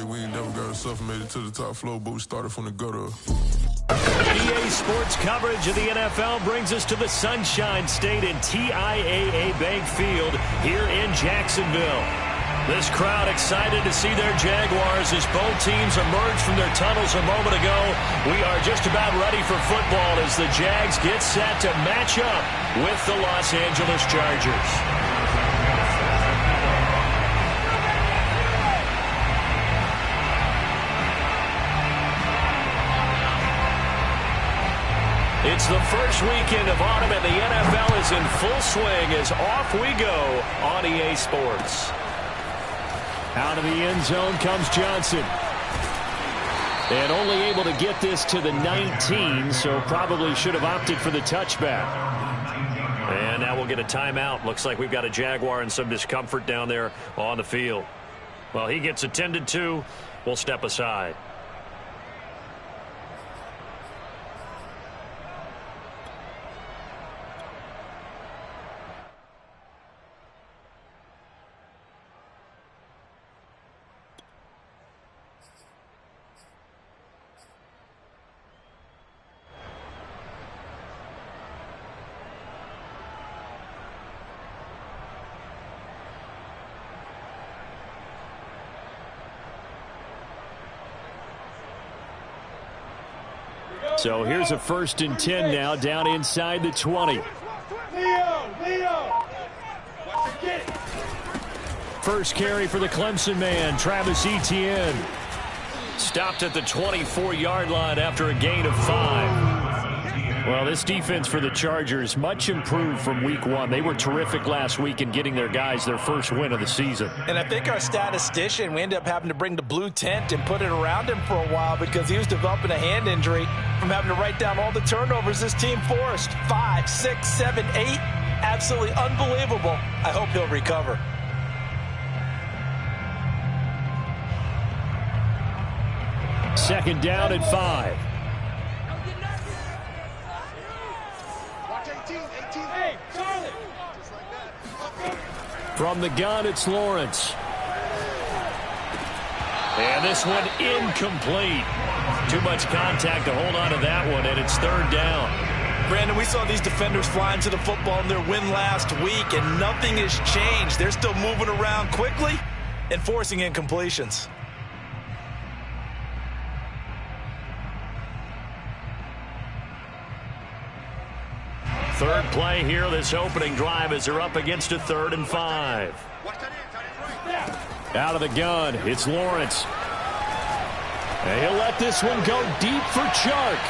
We ain't never got ourselves made it to the top floor, but we started from the gutter. EA Sports coverage of the NFL brings us to the Sunshine State and TIAA Bank Field here in Jacksonville. This crowd excited to see their Jaguars as both teams emerged from their tunnels a moment ago. We are just about ready for football as the Jags get set to match up with the Los Angeles Chargers. It's the first weekend of autumn, and the NFL is in full swing as off we go on EA Sports. Out of the end zone comes Johnson. And only able to get this to the 19, so probably should have opted for the touchback. And now we'll get a timeout. Looks like we've got a Jaguar in some discomfort down there on the field. Well, he gets attended to. We'll step aside. So here's a 1st and 10 now down inside the 20. First carry for the Clemson man, Travis Etienne. Stopped at the 24-yard line after a gain of 5. Well, this defense for the Chargers much improved from week 1. They were terrific last week in getting their guys their first win of the season. And I think our statistician, we ended up having to bring the blue tent and put it around him for a while because he was developing a hand injury from having to write down all the turnovers this team forced. 5, 6, 7, 8. Absolutely unbelievable. I hope he'll recover. Second down and 5. From the gun, it's Lawrence. And this one incomplete. Too much contact to hold on to that one, and it's 3rd down. Brandon, we saw these defenders flying to the football in their win last week, and nothing has changed. They're still moving around quickly and forcing incompletions. Third play here, this opening drive, as they're up against a 3rd and 5. Out of the gun, it's Lawrence. And he'll let this one go deep for Chark.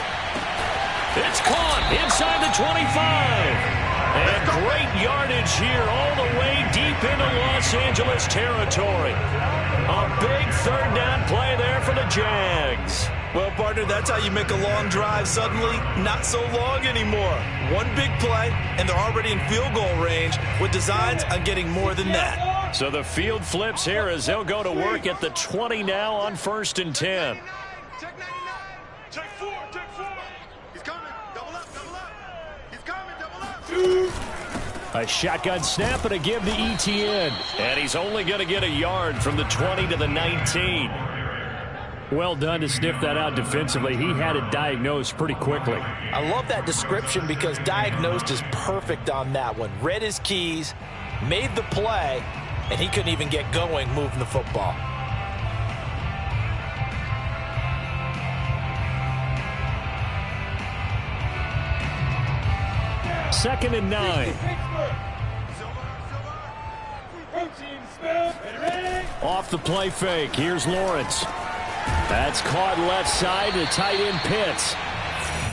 It's caught inside the 25. And great yardage here all the way deep into Los Angeles territory. A big 3rd down play there for the Jags. Well, partner, that's how you make a long drive suddenly not so long anymore. One big play, and they're already in field goal range with designs on getting more than that. So the field flips here as they'll go to work at the 20 now on 1st and 10. Check 99. Check 4. Check 4. He's coming. Double up. Double up. He's coming. Double up. A shotgun snap and a give to Etienne. And he's only going to get a yard from the 20 to the 19. Well done to sniff that out defensively. He had it diagnosed pretty quickly. I love that description because diagnosed is perfect on that one. Read his keys, made the play, and he couldn't even get going moving the football. Second and 9. Off the play fake. Here's Lawrence. That's caught left side to tight end Pitts.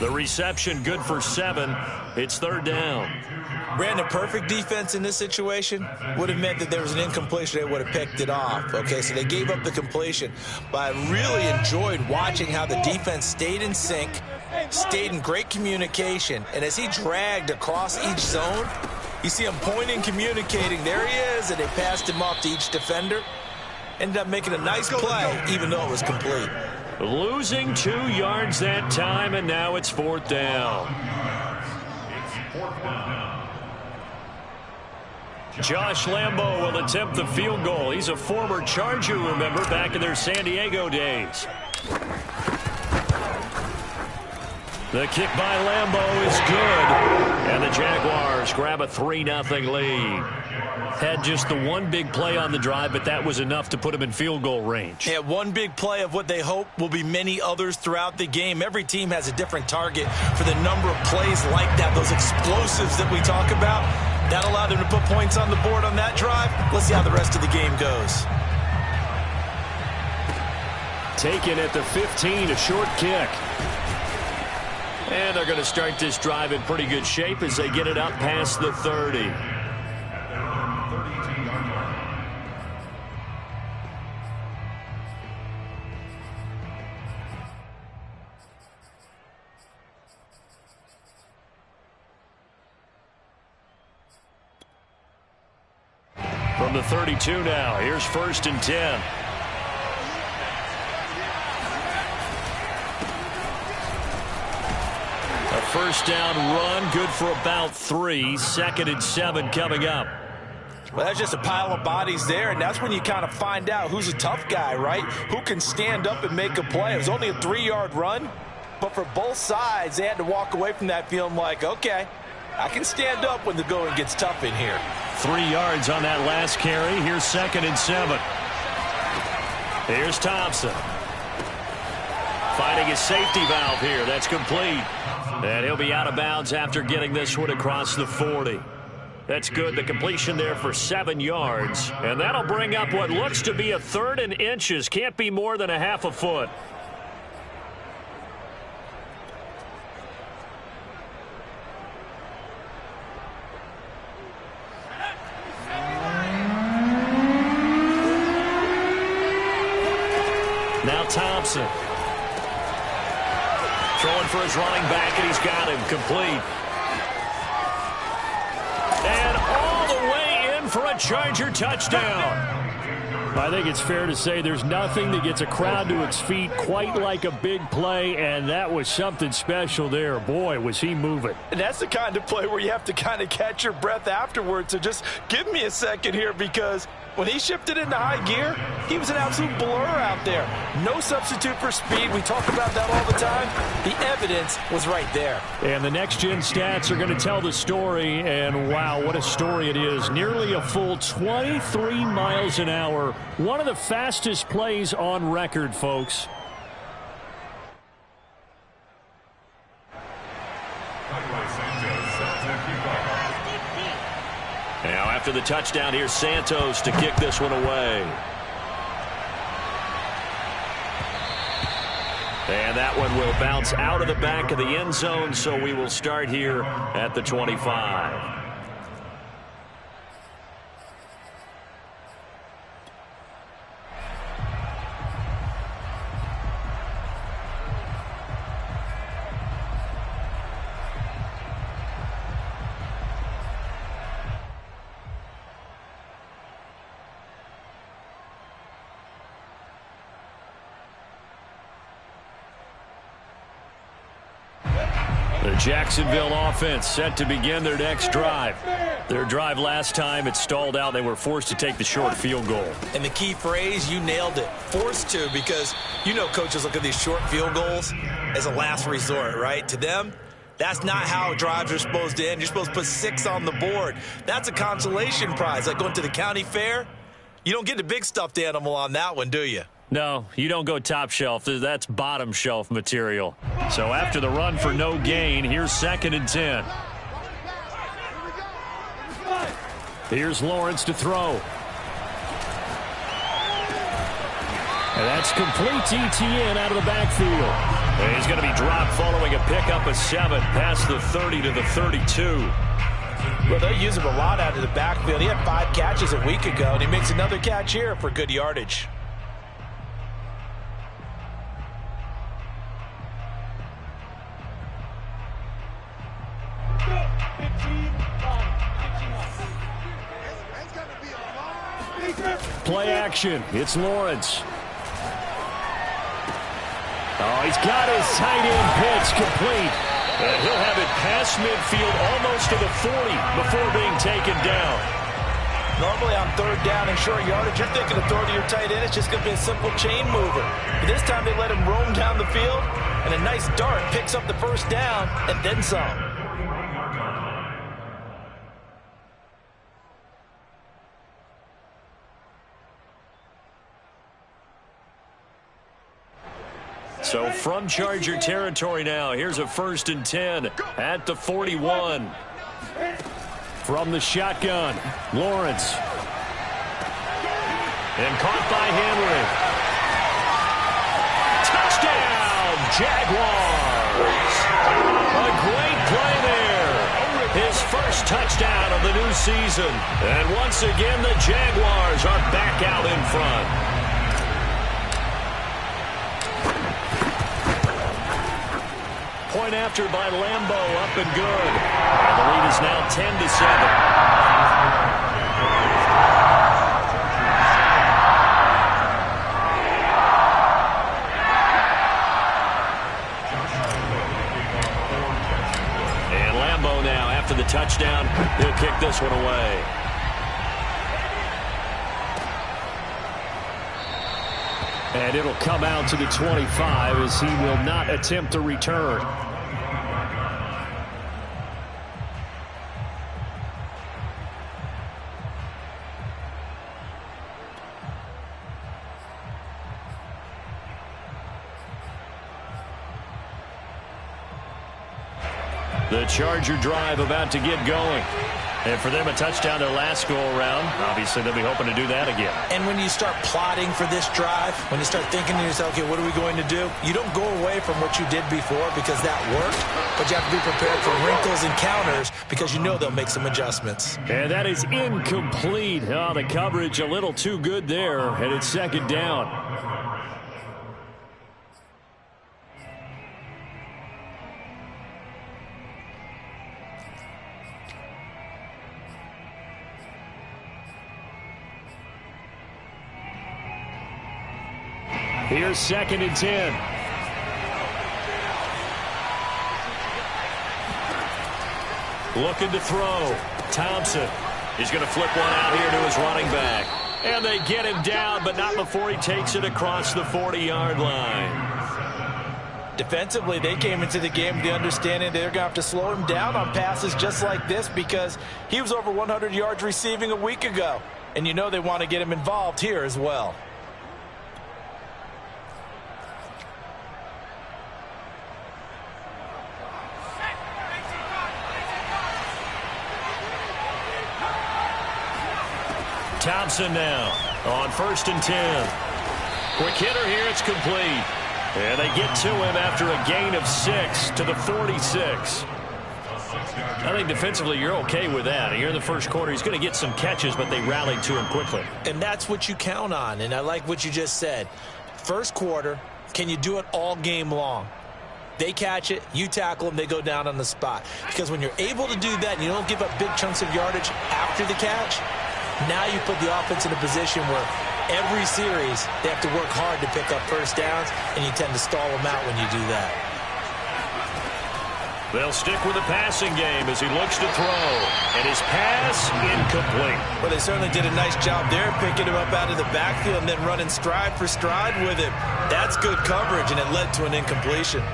The reception good for 7. It's 3rd down. Brandon, perfect defense in this situation would have meant that there was an incompletion. They would have picked it off. Okay, so they gave up the completion. But I really enjoyed watching how the defense stayed in sync, stayed in great communication. And as he dragged across each zone, you see him pointing, communicating. There he is, and they passed him off to each defender. Ended up making a nice play, even though it was complete. Losing 2 yards that time, and now it's 4th down. Josh Lambo will attempt the field goal. He's a former Charger, remember, back in their San Diego days. The kick by Lambo is good. And the Jaguars grab a 3-0 lead. Had just the one big play on the drive, but that was enough to put him in field goal range. Yeah, one big play of what they hope will be many others throughout the game. Every team has a different target for the number of plays like that, those explosives that we talk about. That allowed them to put points on the board on that drive. Let's see how the rest of the game goes. Taken at the 15, a short kick. And they're going to start this drive in pretty good shape as they get it up past the 30. From the 32 now, here's 1st and 10. A first down run, good for about 3. 2nd and 7 coming up. Well, that's just a pile of bodies there, and that's when you kind of find out who's a tough guy, right? Who can stand up and make a play. It was only a 3-yard run, but for both sides, they had to walk away from that feeling like, okay, I can stand up when the going gets tough in here. 3 yards on that last carry. Here's 2nd and 7. Here's Thompson. Finding his safety valve here. That's complete. And he'll be out of bounds after getting this one across the 40. That's good. The completion there for 7 yards. And that'll bring up what looks to be a 3rd and inches. Can't be more than a half a foot. Now Thompson. Throwing for his running back, and he's got him complete. And all the way in for a Charger touchdown. I think it's fair to say there's nothing that gets a crowd to its feet quite like a big play, and that was something special there. Boy, was he moving. And that's the kind of play where you have to kind of catch your breath afterwards. So just give me a second here, because when he shifted into high gear, he was an absolute blur out there. No substitute for speed. We talk about that all the time. The evidence was right there. And the next-gen stats are going to tell the story, and wow, what a story it is. Nearly a full 23 miles an hour. One of the fastest plays on record, folks. Now after the touchdown, here's Santos to kick this one away. And that one will bounce out of the back of the end zone, so we will start here at the 25. The Jacksonville offense set to begin their next drive. Their drive last time, it stalled out. They were forced to take the short field goal. And the key phrase, you nailed it, forced to, because you know coaches look at these short field goals as a last resort, right? To them, that's not how drives are supposed to end. You're supposed to put 6 on the board. That's a consolation prize. Like going to the county fair, you don't get the big stuffed animal on that one, do you? No, you don't go top shelf. That's bottom shelf material. So after the run for no gain, here's 2nd and 10. Here's Lawrence to throw. And that's complete to Etienne out of the backfield. And he's going to be dropped following a pickup of 7 past the 30 to the 32. Well, they use him a lot out of the backfield. He had 5 catches a week ago, and he makes another catch here for good yardage. Play action. It's Lawrence. Oh, he's got his tight end pitch complete. And he'll have it past midfield almost to the 40 before being taken down. Normally on third down and short yardage, you're thinking to throw to your tight end. It's just going to be a simple chain mover. But this time they let him roam down the field, and a nice dart picks up the first down and then some. So from Charger territory now, here's a 1st and 10 at the 41. From the shotgun, Lawrence. And caught by Henry. Touchdown, Jaguars. A great play there. His first touchdown of the new season. And once again, the Jaguars are back out in front. Point after by Lambo, up and good. And the lead is now 10-7. And Lambo now, after the touchdown, he'll kick this one away. And it'll come out to the 25 as he will not attempt a return. The Charger drive about to get going. And for them, a touchdown their last go-around. Obviously, they'll be hoping to do that again. And when you start plotting for this drive, when you start thinking to yourself, okay, what are we going to do? You don't go away from what you did before because that worked, but you have to be prepared for wrinkles and counters because you know they'll make some adjustments. And that is incomplete. Oh, the coverage a little too good there, and it's 2nd down. Here's 2nd and 10. Looking to throw. Thompson. He's going to flip one out here to his running back. And they get him down, but not before he takes it across the 40-yard line. Defensively, they came into the game with the understanding they're going to have to slow him down on passes just like this because he was over 100 yards receiving a week ago. And you know they want to get him involved here as well. Thompson now on 1st and 10. Quick hitter here, it's complete. And they get to him after a gain of 6 to the 46. I think defensively you're okay with that. Here in the first quarter, he's going to get some catches, but they rallied to him quickly. And that's what you count on, and I like what you just said. First quarter, can you do it all game long? They catch it, you tackle them, they go down on the spot. Because when you're able to do that and you don't give up big chunks of yardage after the catch, now you put the offense in a position where every series they have to work hard to pick up first downs, and you tend to stall them out when you do that. They'll stick with the passing game as he looks to throw. And his pass incomplete. Well, they certainly did a nice job there, picking him up out of the backfield and then running stride for stride with him. That's good coverage, and it led to an incompletion.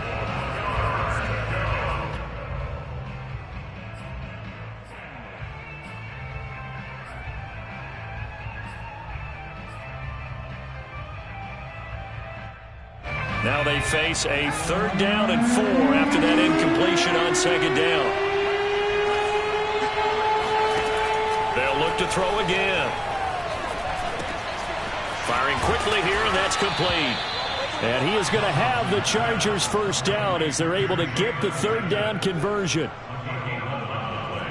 Now they face a 3rd down and 4 after that incompletion on 2nd down. They'll look to throw again. Firing quickly here, and that's complete. And he is going to have the Chargers' first down as they're able to get the 3rd down conversion.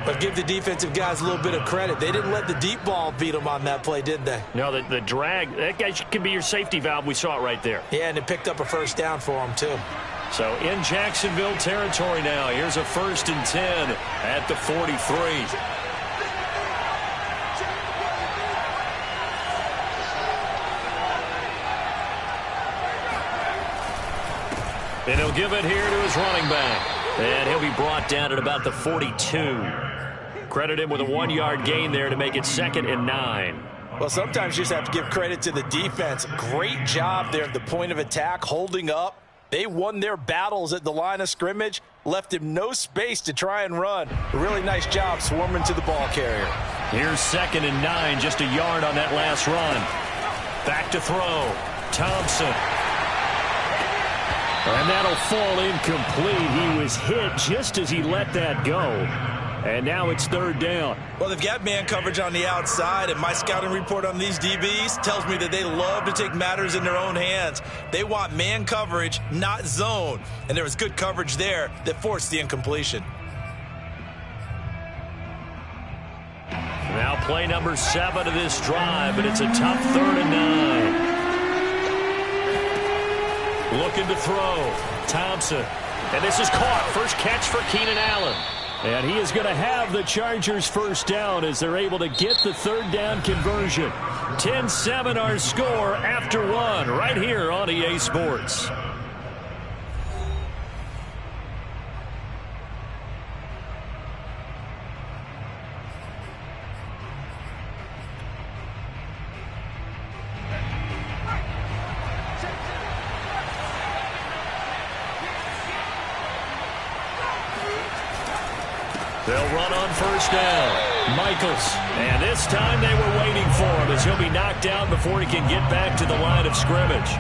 But give the defensive guys a little bit of credit. They didn't let the deep ball beat them on that play, did they? No, the drag, that guy can be your safety valve. We saw it right there. Yeah, and it picked up a first down for them, too. So in Jacksonville territory now, here's a 1st and 10 at the 43. And he'll give it here to his running back. And he'll be brought down at about the 42. Credit him with a 1-yard gain there to make it 2nd and 9. Well, sometimes you just have to give credit to the defense. Great job there at the point of attack, holding up. They won their battles at the line of scrimmage, left him no space to try and run. A really nice job swarming to the ball carrier. Here's 2nd and 9, just a yard on that last run. Back to throw. Thompson. And that'll fall incomplete. He was hit just as he let that go. And now it's 3rd down. Well, they've got man coverage on the outside, and my scouting report on these DBs tells me that they love to take matters in their own hands. They want man coverage, not zone. And there was good coverage there that forced the incompletion. Now play number 7 of this drive, but it's a tough 3rd and 9. Looking to throw. Thompson. And this is caught. First catch for Keenan Allen. And he is going to have the Chargers first down as they're able to get the 3rd down conversion. 10-7 our score after 1 right here on EA Sports. They'll run on first down. Michaels. And this time they were waiting for him as he'll be knocked down before he can get back to the line of scrimmage.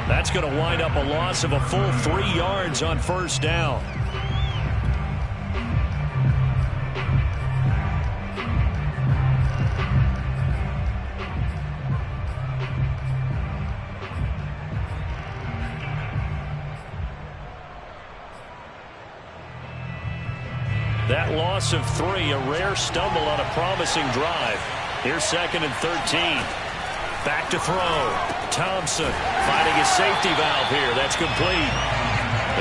That's going to wind up a loss of a full 3 yards on first down. That loss of 3, a rare stumble on a promising drive. Here's 2nd and 13. Back to throw. Thompson finding his safety valve here. That's complete.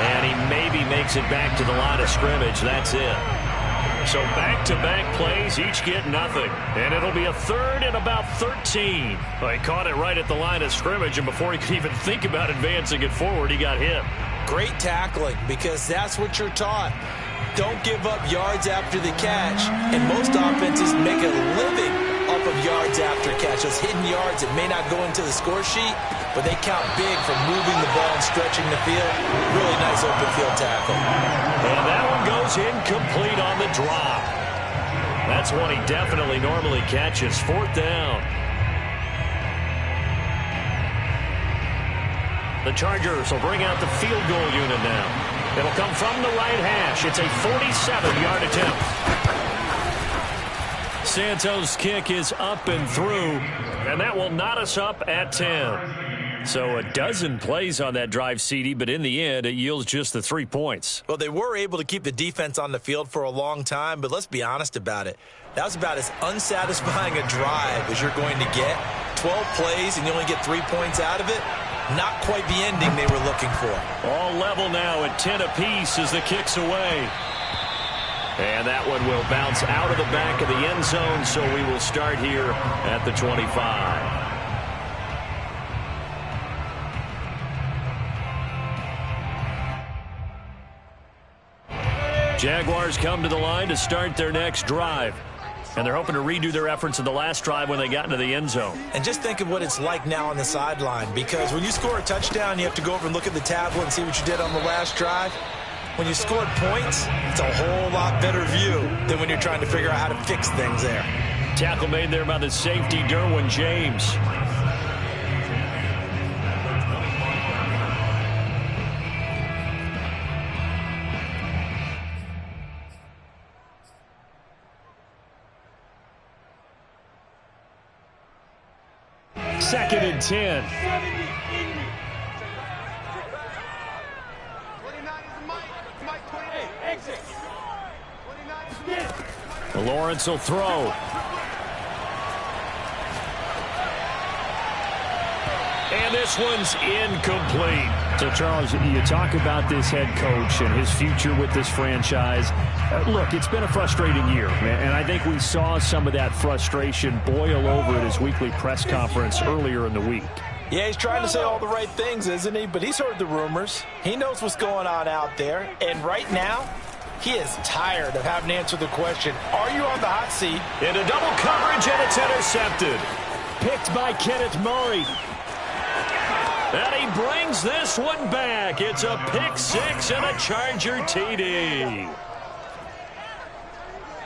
And he maybe makes it back to the line of scrimmage. That's it. So back-to-back plays, each get nothing. And it'll be a 3rd and about 13. Well, he caught it right at the line of scrimmage, and before he could even think about advancing it forward, he got hit. Great tackling, because that's what you're taught. Don't give up yards after the catch. And most offenses make a living off of yards after catch. Those hidden yards that may not go into the score sheet, but they count big for moving the ball and stretching the field. Really nice open field tackle. And that one goes incomplete on the drop. That's one he definitely normally catches. 4th down. The Chargers will bring out the field goal unit now. It'll come from the right hash. It's a 47-yard attempt. Santos' kick is up and through, and that will knot us up at 10. So a dozen plays on that drive, CD, but in the end, it yields just the 3 points. Well, they were able to keep the defense on the field for a long time, but let's be honest about it. That was about as unsatisfying a drive as you're going to get. 12 plays, and you only get 3 points out of it. Not quite the ending they were looking for. All level now at 10 apiece as the kick's away. And that one will bounce out of the back of the end zone, so we will start here at the 25. Jaguars come to the line to start their next drive. And they're hoping to redo their efforts in the last drive when they got into the end zone. And just think of what it's like now on the sideline, because when you score a touchdown, you have to go over and look at the tablet and see what you did on the last drive. When you scored points, it's a whole lot better view than when you're trying to figure out how to fix things there. Tackle made there by the safety, Derwin James. Second and 10. 29 is Mike 28. Exit. 29 is Lawrence will throw. And this one's incomplete. So, Charles, you talk about this head coach and his future with this franchise. Look, it's been a frustrating year, and I think we saw some of that frustration boil over at his weekly press conference earlier in the week. Yeah, he's trying to say all the right things, isn't he? But he's heard the rumors. He knows what's going on out there. And right now, He is tired of having to answer the question, are you on the hot seat? Into double coverage, and it's intercepted. Picked by Kenneth Murray. And he brings this one back. It's a pick six and a Charger TD.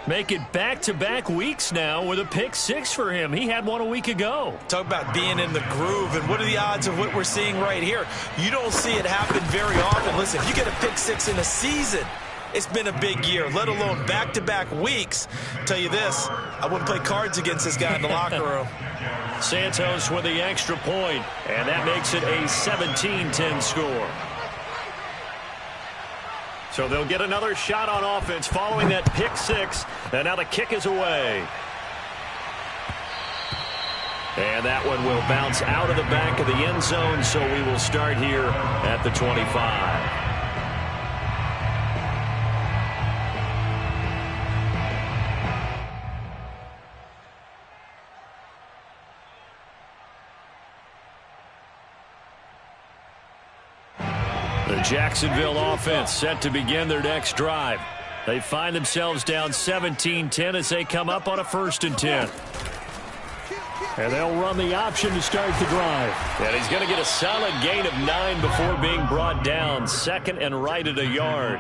Make it back-to-back weeks now with a pick six for him. He had one a week ago. Talk about being in the groove, and what are the odds of what we're seeing right here? You don't see it happen very often. Listen, if you get a pick six in a season, it's been a big year, let alone back-to-back weeks. Tell you this, I wouldn't play cards against this guy in the locker room. Santos with the extra point, and that makes it a 17-10 score. So they'll get another shot on offense following that pick six, and now the kick is away. And that one will bounce out of the back of the end zone, so we will start here at the 25. The Jacksonville offense set to begin their next drive. They find themselves down 17-10 as they come up on a 1st and 10. And they'll run the option to start the drive. And he's going to get a solid gain of 9 before being brought down. Second and right at a yard.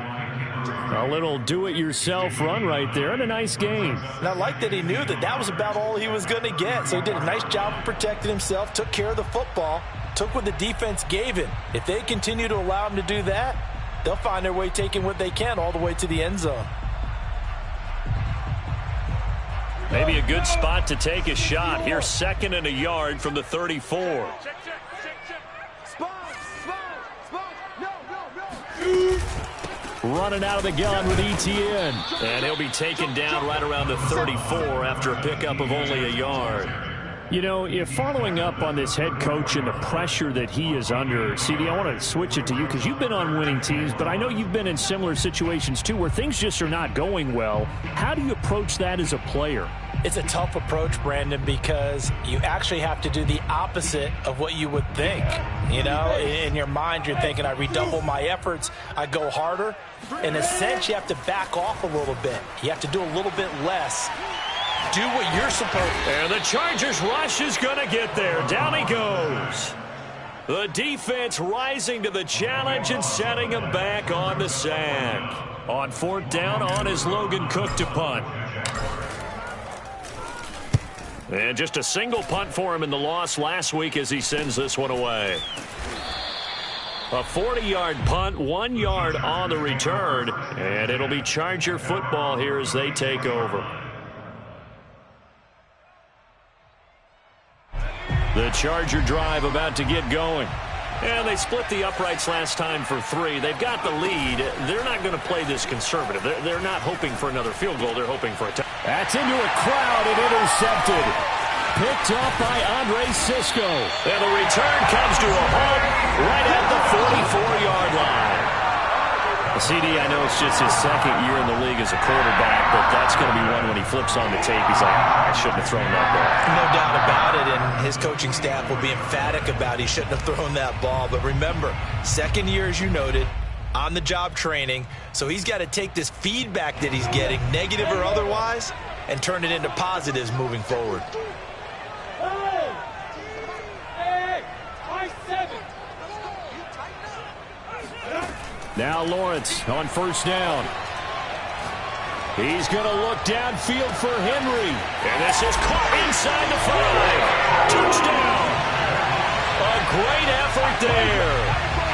A little do-it-yourself run right there, and a nice gain. And I like that he knew that that was about all he was going to get. So he did a nice job of protecting himself, took care of the football, took what the defense gave him. If they continue to allow him to do that, they'll find their way taking what they can all the way to the end zone. Maybe a good spot to take a shot. Here's 2nd and a yard from the 34. Running out of the gun with ETN. And he'll be taken down right around the 34 after a pickup of only a yard. You know, if following up on this head coach and the pressure that he is under, CD, I want to switch it to you because you've been on winning teams, but I know you've been in similar situations too where things just are not going well. How do you approach that as a player? It's a tough approach, Brandon, because you actually have to do the opposite of what you would think. You know, in your mind, you're thinking, I redouble my efforts, I go harder. In a sense, you have to back off a little bit. You have to do a little bit less. Do what you're supposed to. And the Chargers rush is going to get there. Down he goes. The defense rising to the challenge and setting him back on the sack. On 4th down, on is Logan Cook to punt. And just a single punt for him in the loss last week as he sends this one away. A 40-yard punt, 1 yard on the return. And it'll be Charger football here as they take over. The Charger drive about to get going. And they split the uprights last time for 3. They've got the lead. They're not going to play this conservative. They're not hoping for another field goal. They're hoping for a touchdown. That's into a crowd and intercepted. Picked up by Andre Sisco. And the return comes to a halt right at the 44-yard line. CD, I know it's just his 2nd year in the league as a quarterback, but that's going to be one when he flips on the tape. He's like, I shouldn't have thrown that ball. No doubt about it, and his coaching staff will be emphatic about he shouldn't have thrown that ball. But remember, 2nd year, as you noted, on-the-job training, so he's got to take this feedback that he's getting, negative or otherwise, and turn it into positives moving forward. Now Lawrence on 1st down. He's going to look downfield for Henry. And this is caught inside the 5. Touchdown. A great effort there.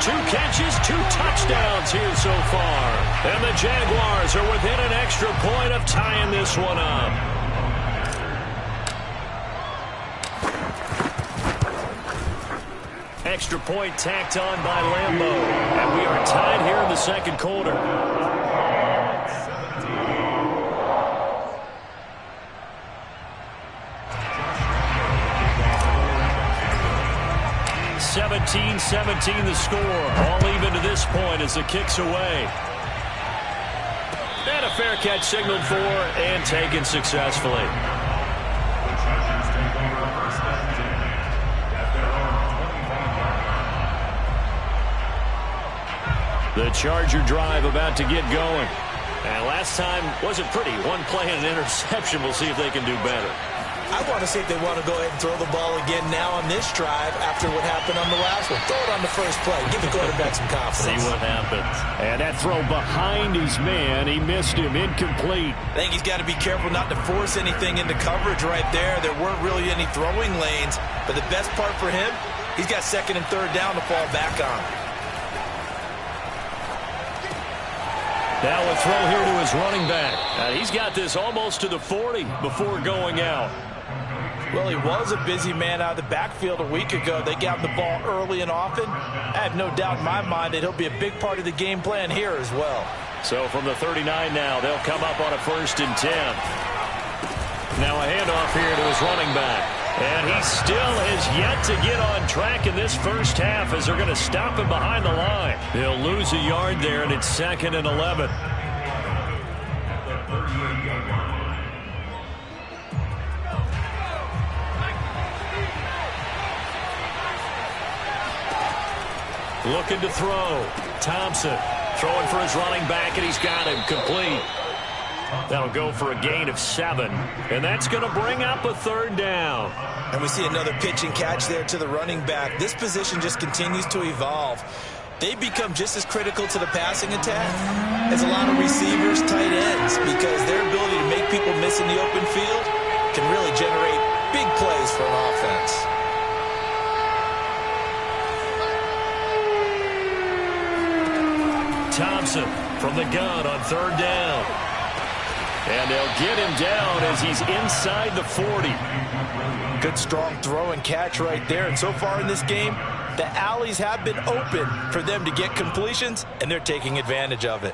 2 catches, 2 touchdowns here so far. And the Jaguars are within an extra point of tying this one up. Extra point tacked on by Lambeau. And we are tied here in the 2nd quarter. (17-17) the score. All even to this point as the kick's away. And a fair catch signaled for and taken successfully. The Charger drive about to get going. And last time wasn't pretty. One play and an interception. We'll see if they can do better. I want to see if they want to go ahead and throw the ball again now on this drive after what happened on the last one. Throw it on the first play. Give the quarterback some confidence. See what happens. And that throw behind his man. He missed him. Incomplete. I think he's got to be careful not to force anything into coverage right there. There weren't really any throwing lanes. But the best part for him, he's got second and third down to fall back on. Now a throw here to his running back. He's got this almost to the 40 before going out. Well, he was a busy man out of the backfield a week ago. They got him the ball early and often. I have no doubt in my mind that he'll be a big part of the game plan here as well. So from the 39 now, they'll come up on a 1st and 10. Now a handoff here to his running back. And he still has yet to get on track in this first half as they're going to stop him behind the line. They'll lose a yard there, and it's 2nd and 11. Looking to throw. Thompson throwing for his running back, and he's got him complete. That'll go for a gain of 7, and that's going to bring up a 3rd down. And we see another pitch and catch there to the running back. This position just continues to evolve. They become just as critical to the passing attack as a lot of receivers, tight ends, because their ability to make people miss in the open field can really generate big plays for an offense. Thompson from the gun on 3rd down. And they'll get him down as he's inside the 40. Good strong throw and catch right there. And so far in this game, the alleys have been open for them to get completions, and they're taking advantage of it.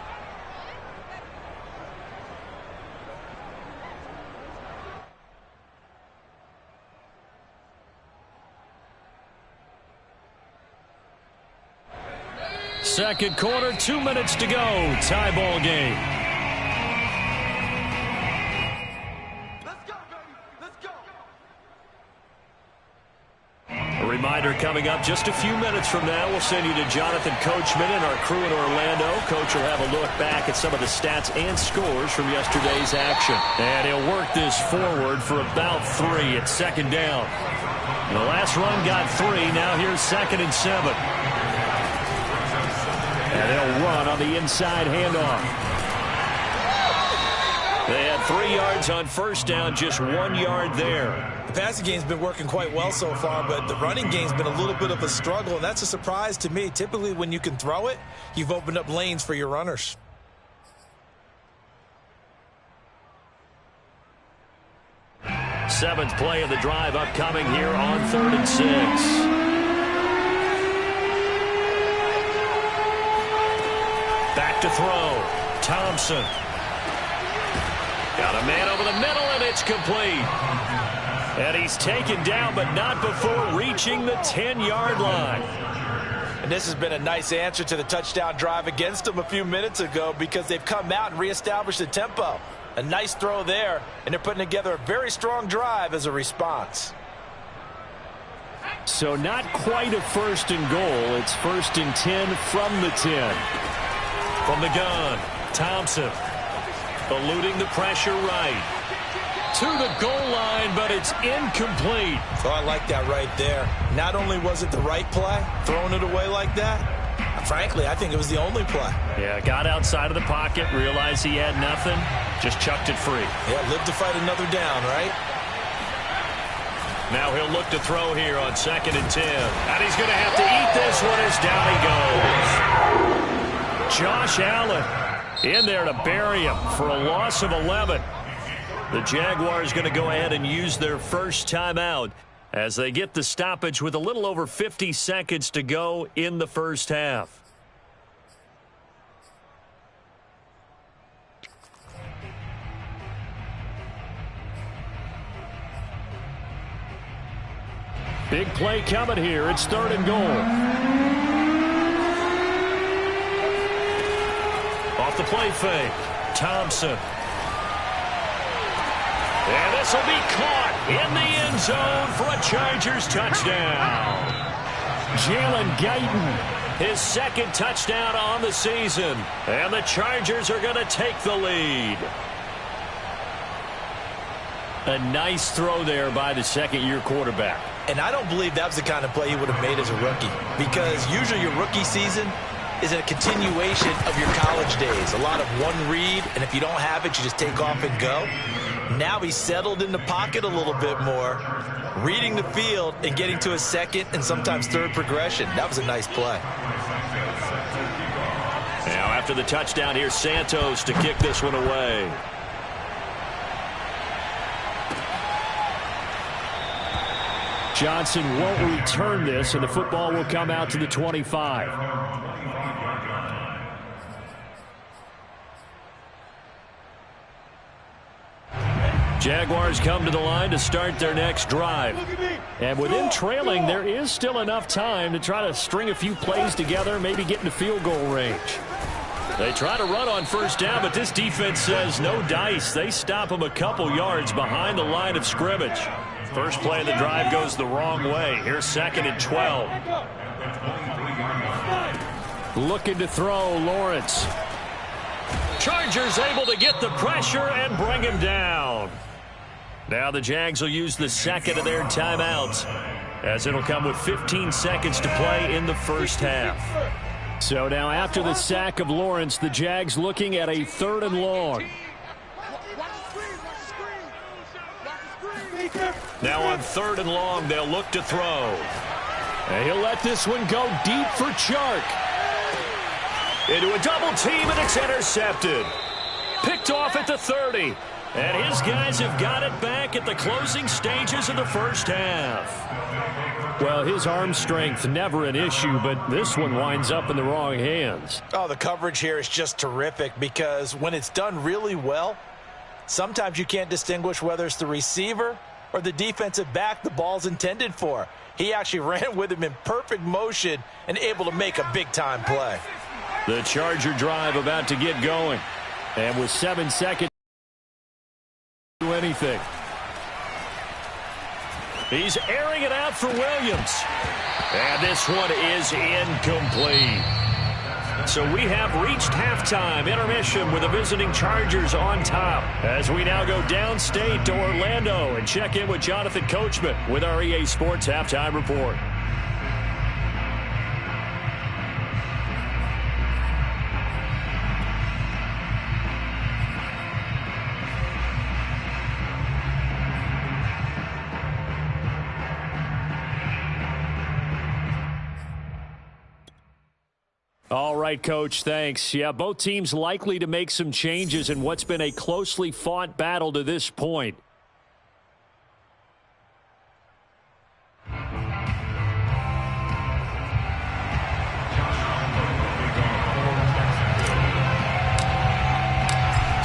Second quarter, 2 minutes to go. Tie ball game. A reminder coming up just a few minutes from now. We'll send you to Jonathan Coachman and our crew in Orlando. Coach will have a look back at some of the stats and scores from yesterday's action. And he'll work this forward for about 3 at 2nd down. The last run got 3. Now here's 2nd and 7. And they'll run on the inside handoff. They had 3 yards on 1st down, just 1 yard there. The passing game's been working quite well so far, but the running game's been a little bit of a struggle, and that's a surprise to me. Typically, when you can throw it, you've opened up lanes for your runners. Seventh play of the drive upcoming here on 3rd and 6. Back to throw. Thompson. Got a man over the middle, and it's complete. And he's taken down, but not before reaching the 10-yard line. And this has been a nice answer to the touchdown drive against them a few minutes ago because they've come out and reestablished the tempo. A nice throw there, and they're putting together a very strong drive as a response. So not quite a 1st and goal. It's 1st and 10 from the 10. From the gun, Thompson eluding the pressure right. To the goal line, but it's incomplete. So I like that right there. Not only was it the right play, throwing it away like that, frankly, I think it was the only play. Yeah, got outside of the pocket, realized he had nothing, just chucked it free. Yeah, live to fight another down, right? Now he'll look to throw here on 2nd and 10. And he's going to have to eat this one as down he goes. Josh Allen in there to bury him for a loss of 11. The Jaguars going to go ahead and use their first timeout as they get the stoppage with a little over 50 seconds to go in the first half. Big play coming here. It's 3rd and goal. Off the play fake, Thompson. And this will be caught in the end zone for a Chargers touchdown. Jalen Guyton his second touchdown on the season. And the Chargers are going to take the lead. A nice throw there by the second-year quarterback. And I don't believe that was the kind of play he would have made as a rookie, because usually your rookie season is a continuation of your college days. A lot of one read, and if you don't have it, you just take off and go. Now he's settled in the pocket a little bit more, reading the field and getting to a second and sometimes third progression. That was a nice play. Now after the touchdown, here's Santos to kick this one away. Johnson won't return this, and the football will come out to the 25. Jaguars come to the line to start their next drive. And with them trailing, there is still enough time to try to string a few plays together, maybe get into field goal range. They try to run on first down, but this defense says no dice. They stop them a couple yards behind the line of scrimmage. First play of the drive goes the wrong way. Here's 2nd and 12. Looking to throw, Lawrence. Chargers able to get the pressure and bring him down. Now the Jags will use the second of their timeouts, as it'll come with 15 seconds to play in the first half. So now after the sack of Lawrence, the Jags looking at a 3rd and long. Now on 3rd and long, they'll look to throw. And he'll let this one go deep for Chark. Into a double team, and it's intercepted. Picked off at the 30. And his guys have got it back at the closing stages of the first half. Well, his arm strength never an issue, but this one winds up in the wrong hands. Oh, the coverage here is just terrific, because when it's done really well, sometimes you can't distinguish whether it's the receiver or the defensive back the ball's intended for. He actually ran with him in perfect motion and able to make a big-time play. The Charger drive about to get going. And with 7 seconds to do anything. He's airing it out for Williams. And this one is incomplete. So we have reached halftime intermission with the visiting Chargers on top, as we now go downstate to Orlando and check in with Jonathan Coachman with our EA Sports Halftime Report. All right, Coach, thanks. Yeah, both teams likely to make some changes in what's been a closely fought battle to this point.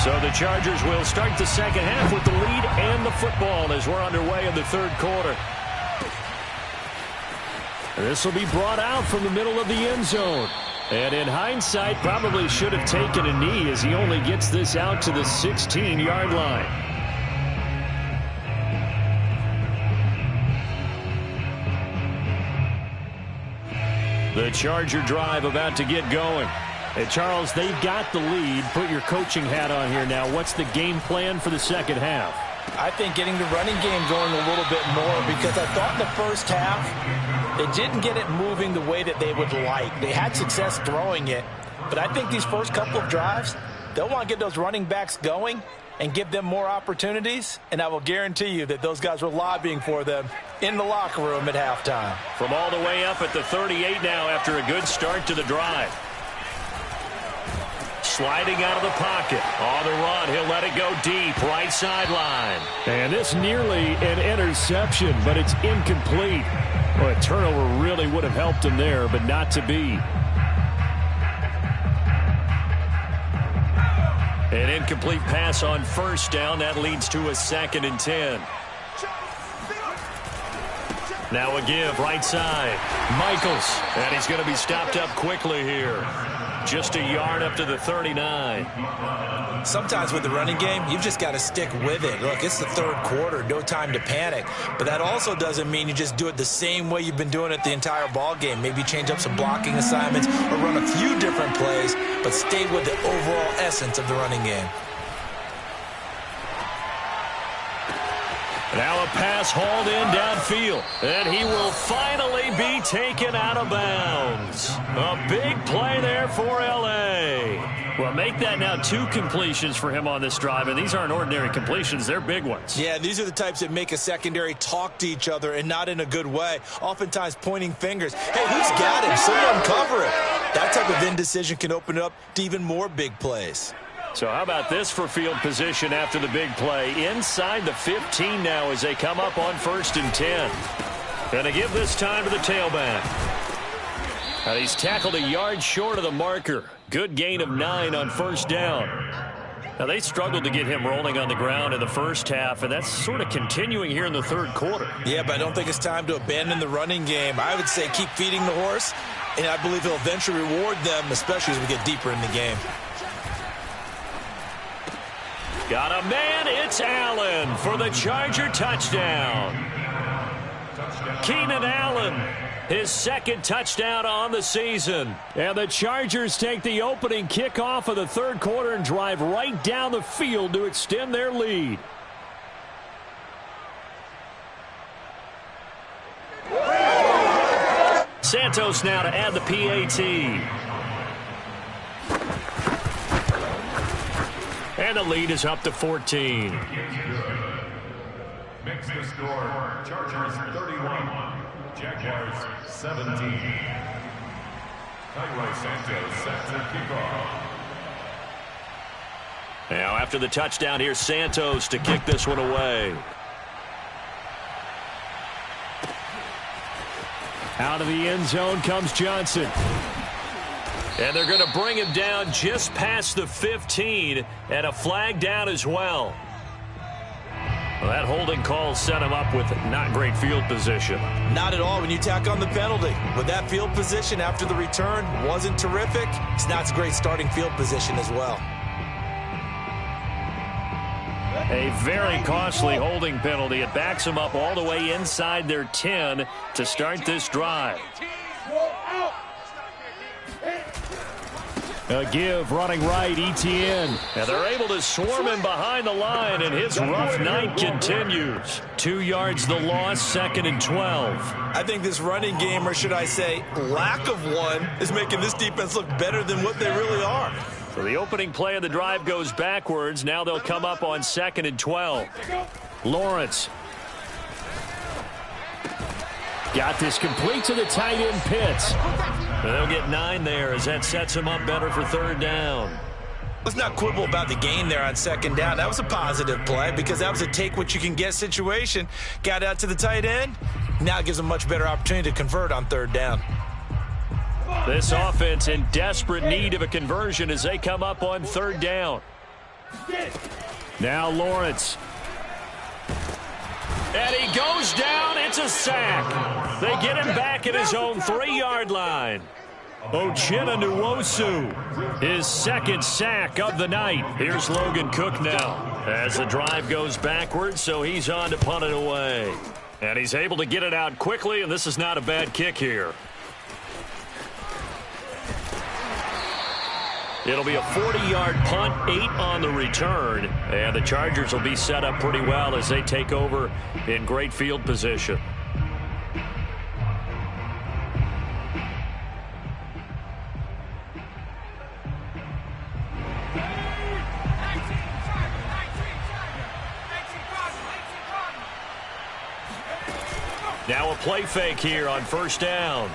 So the Chargers will start the second half with the lead and the football as we're underway in the 3rd quarter. This will be brought out from the middle of the end zone. And in hindsight, probably should have taken a knee, as he only gets this out to the 16-yard line. The Charger drive about to get going. Hey, Charles, they've got the lead. Put your coaching hat on here now. What's the game plan for the second half? I think getting the running game going a little bit more, because I thought in the first half they didn't get it moving the way that they would like. They had success throwing it, but I think these first couple of drives, they'll want to get those running backs going and give them more opportunities, and I will guarantee you that those guys were lobbying for them in the locker room at halftime. From all the way up at the 38 now after a good start to the drive. Sliding out of the pocket. On the run, he'll let it go deep, right sideline. And this nearly an interception, but it's incomplete. Well, a turnover really would have helped him there, but not to be. An incomplete pass on first down. That leads to a 2nd and 10. Now a give right side. Michaels. And he's going to be stopped up quickly here. Just a yard up to the 39. Sometimes with the running game, you've just got to stick with it. Look, it's the third quarter, no time to panic. But that also doesn't mean you just do it the same way you've been doing it the entire ball game. Maybe change up some blocking assignments or run a few different plays, but stay with the overall essence of the running game. Now a pass hauled in downfield, and he will finally be taken out of bounds. A big play there for L.A. Well, make that now 2 completions for him on this drive, and these aren't ordinary completions. They're big ones. Yeah, these are the types that make a secondary talk to each other and not in a good way, oftentimes pointing fingers. Hey, who's got him? Someone cover it. That type of indecision can open up to even more big plays. So how about this for field position after the big play? Inside the 15 now as they come up on 1st and 10. And they give this time to the tailback. Now he's tackled a yard short of the marker. Good gain of 9 on 1st down. Now they struggled to get him rolling on the ground in the first half, and that's sort of continuing here in the third quarter. Yeah, but I don't think it's time to abandon the running game. I would say keep feeding the horse, and I believe he'll eventually reward them, especially as we get deeper in the game. Got a man, it's Allen for the Charger touchdown. Keenan Allen, his 2nd touchdown on the season. And the Chargers take the opening kickoff of the third quarter and drive right down the field to extend their lead. Santos now to add the PAT. And the lead is up to 14. Makes the score Chargers 31, Jaguars 17. Cairo Santos set to kick off. Now after the touchdown, here's Santos to kick this one away. Out of the end zone comes Johnson. And they're going to bring him down just past the 15, and a flag down as well. Well, that holding call set him up with not great field position. Not at all when you tack on the penalty. With that field position after the return wasn't terrific, it's not a great starting field position as well. A very costly holding penalty. It backs them up all the way inside their 10 to start this drive. A give running right, Etienne. And they're able to swarm him behind the line, and his rough night continues. 2 yards the loss, 2nd and 12. I think this running game, or should I say lack of one, is making this defense look better than what they really are. So the opening play of the drive goes backwards. Now they'll come up on 2nd and 12. Lawrence. Got this complete to the tight end Pitts. They'll get 9 there as that sets him up better for 3rd down. Let's not quibble about the gain there on 2nd down. That was a positive play because that was a take-what-you-can-get situation. Got out to the tight end. Now it gives them a much better opportunity to convert on 3rd down. This offense in desperate need of a conversion as they come up on 3rd down. Now Lawrence. And he goes down. It's a sack. They get him back at his own 3-yard line. Uchenna Nwosu, his 2nd sack of the night. Here's Logan Cook now as the drive goes backwards, so he's on to punt it away. And he's able to get it out quickly, and this is not a bad kick here. It'll be a 40-yard punt, 8 on the return, and the Chargers will be set up pretty well as they take over in great field position. Now a play fake here on 1st down.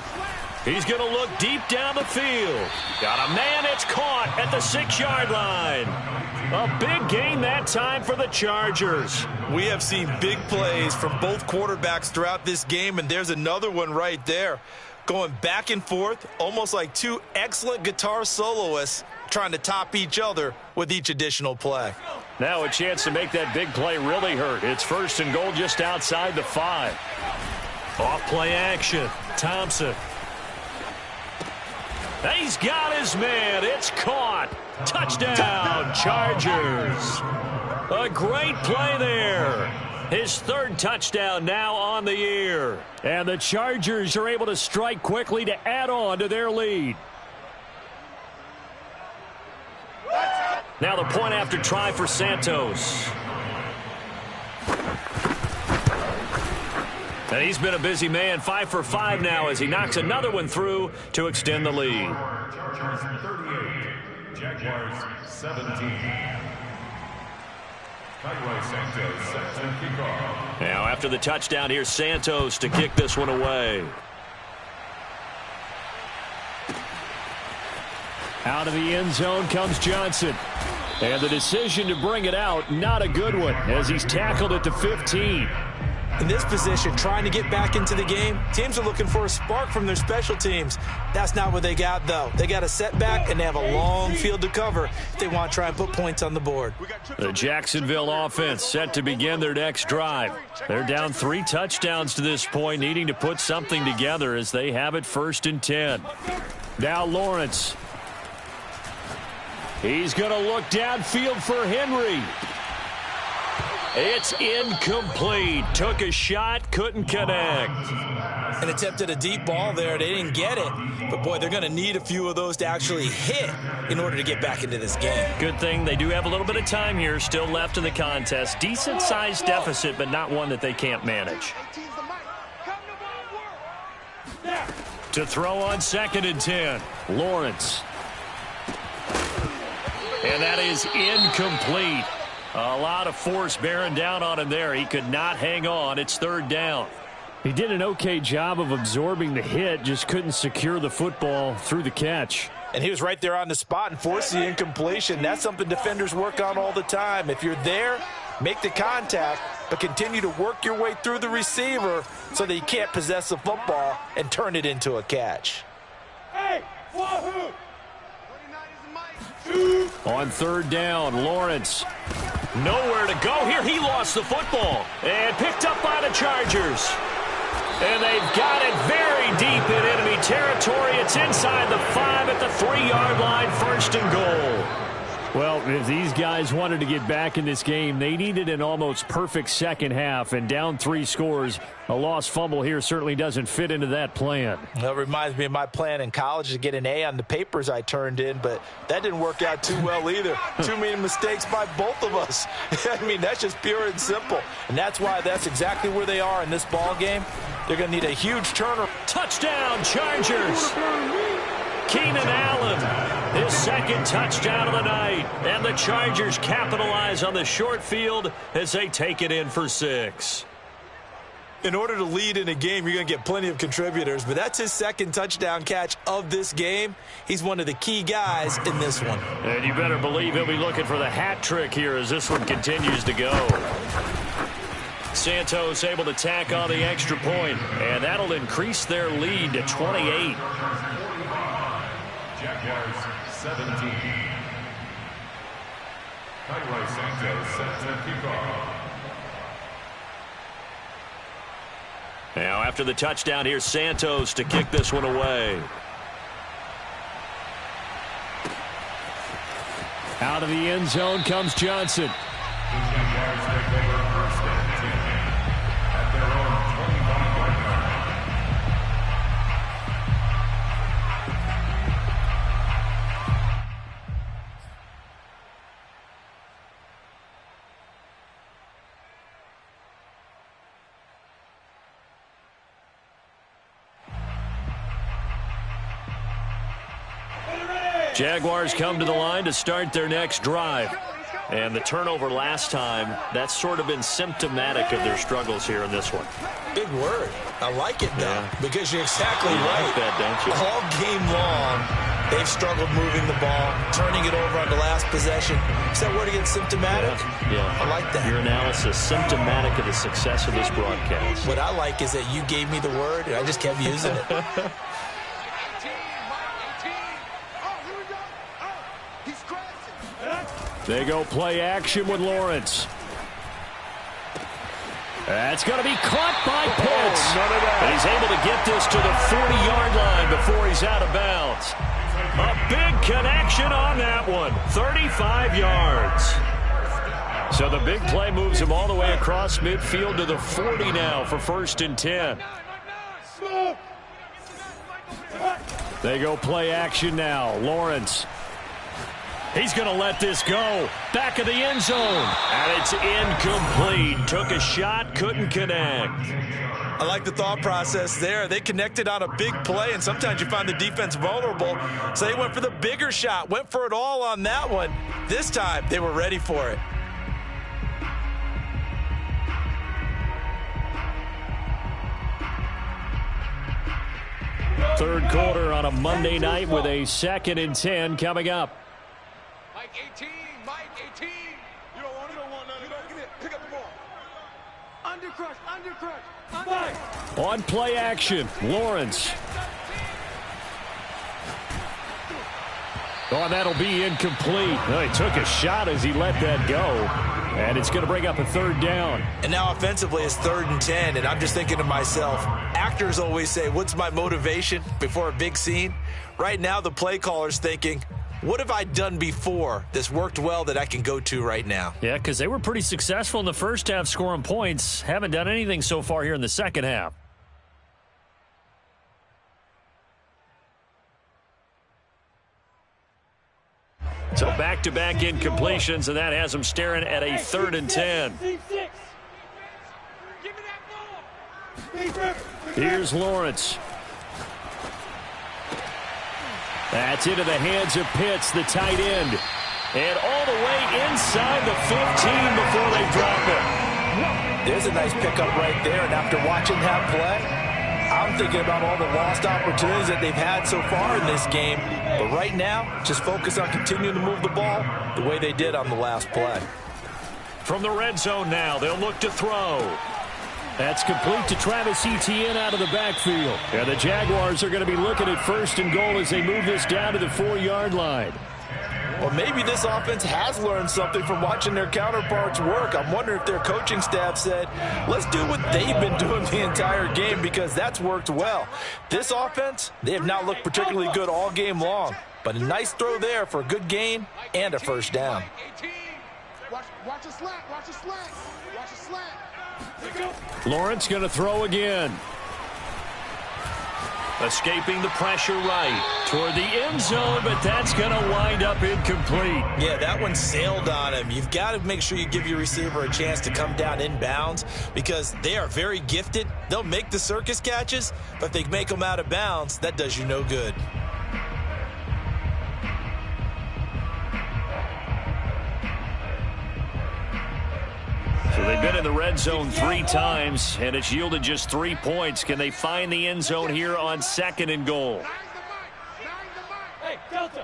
He's going to look deep down the field. Got a man, it's caught at the 6-yard line. A big gain that time for the Chargers. We have seen big plays from both quarterbacks throughout this game, and there's another one right there. Going back and forth, almost like 2 excellent guitar soloists trying to top each other with each additional play. Now a chance to make that big play really hurt. It's 1st and goal just outside the 5. Off play action. Thompson. He's got his man. It's caught. Touchdown, Chargers. A great play there. His third touchdown now on the year. And the Chargers are able to strike quickly to add on to their lead. Now the point after try for Santos. And he's been a busy man, 5 for 5 now as he knocks another one through to extend the lead. Chargers 38, Jaguars 17. Santos set to kick off. Now after the touchdown, here's Santos to kick this one away. Out of the end zone comes Johnson. And the decision to bring it out, not a good one, as he's tackled at the 15. In this position, trying to get back into the game, teams are looking for a spark from their special teams. That's not what they got, though. They got a setback, and they have a long field to cover if they want to try and put points on the board. The Jacksonville offense set to begin their next drive. They're down 3 touchdowns to this point, needing to put something together as they have it 1st and 10. Now Lawrence. He's going to look downfield for Henry. It's incomplete. Took a shot, couldn't connect. And attempted a deep ball there. They didn't get it. But, boy, they're going to need a few of those to actually hit in order to get back into this game. Good thing they do have a little bit of time here still left in the contest. Decent-sized deficit, but not one that they can't manage. To throw on 2nd and 10. Lawrence. And that is incomplete. A lot of force bearing down on him there. He could not hang on. It's 3rd down. He did an okay job of absorbing the hit, just couldn't secure the football through the catch. And he was right there on the spot and forced the incompletion. That's something defenders work on all the time. If you're there, make the contact, but continue to work your way through the receiver so that you can't possess the football and turn it into a catch. Hey, Wahoo! On 3rd down, Lawrence. Nowhere to go here. He lost the football and picked up by the Chargers. And they've got it very deep in enemy territory. It's inside the 5 at the 3-yard line, 1st and goal. Well, if these guys wanted to get back in this game, they needed an almost perfect second half, and down 3 scores. A lost fumble here certainly doesn't fit into that plan. That reminds me of my plan in college to get an A on the papers I turned in, but that didn't work out too well either. Too many mistakes by both of us. I mean, that's just pure and simple. And that's why that's exactly where they are in this ball game. They're going to need a huge turnaround. Touchdown, Chargers. Keenan Allen, his 2nd touchdown of the night. And the Chargers capitalize on the short field as they take it in for 6. In order to lead in a game, you're going to get plenty of contributors, but that's his 2nd touchdown catch of this game. He's one of the key guys in this one. And you better believe he'll be looking for the hat trick here as this one continues to go. Santos able to tack on the extra point, and that'll increase their lead to 28. Jaguars 17. Santos set to kick off. Now after the touchdown, here's Santos to kick this one away. Out of the end zone comes Johnson. Jaguars take over 1st and 10 at their own 25-yard line. Jaguars come to the line to start their next drive. And the turnover last time, that's sort of been symptomatic of their struggles here in this one. Big word. I like it, though, because you're exactly You right. like that, don't you? All game long, they've struggled moving the ball, turning it over on the last possession. Is that word again, symptomatic? Yeah. I like that. Your analysis, symptomatic of the success of this broadcast. What I like is that you gave me the word, and I just kept using it. They go play action with Lawrence. That's going to be caught by Pitts. Oh, none of that. And he's able to get this to the 40-yard line before he's out of bounds. A big connection on that one. 35 yards. So the big play moves him all the way across midfield to the 40 now for 1st and 10. They go play action now. Lawrence. He's going to let this go. Back of the end zone. And it's incomplete. Took a shot, couldn't connect. I like the thought process there. They connected on a big play, and sometimes you find the defense vulnerable. So they went for the bigger shot, went for it all on that one. This time, they were ready for it. Third quarter on a Monday night with a 2nd and 10 coming up. Mike 18, Mike 18. You don't want none of that. Get it. Pick up the ball. Undercrush. On play action, Lawrence. Oh, that'll be incomplete. Well, he took a shot as he let that go. And it's going to bring up a 3rd down. And now offensively it's 3rd and 10, and I'm just thinking to myself, actors always say, what's my motivation before a big scene? Right now the play caller's thinking, what have I done before that's worked well that I can go to right now? Yeah, because they were pretty successful in the first half scoring points. Haven't done anything so far here in the second half. So back-to-back incompletions, and that has them staring at a 3rd and 10. Here's Lawrence. That's into the hands of Pitts, the tight end. And all the way inside the 15 before they drop it. There's a nice pickup right there, and after watching that play, I'm thinking about all the lost opportunities that they've had so far in this game. But right now, just focus on continuing to move the ball the way they did on the last play. From the red zone now, they'll look to throw. That's complete to Travis Etienne out of the backfield. And the Jaguars are going to be looking at 1st and goal as they move this down to the 4-yard line. Well, maybe this offense has learned something from watching their counterparts work. I'm wondering if their coaching staff said, let's do what they've been doing the entire game, because that's worked well. This offense, they have not looked particularly good all game long, but a nice throw there for a good gain and a 1st down. Watch a slant. Watch a slant. Watch a slant. Lawrence going to throw again. Escaping the pressure right toward the end zone, but that's going to wind up incomplete. Yeah, that one sailed on him. You've got to make sure you give your receiver a chance to come down inbounds, because they are very gifted. They'll make the circus catches, but if they make them out of bounds, that does you no good. So they've been in the red zone 3 times, and it's yielded just 3 points. Can they find the end zone here on 2nd and goal? Hey, Delta.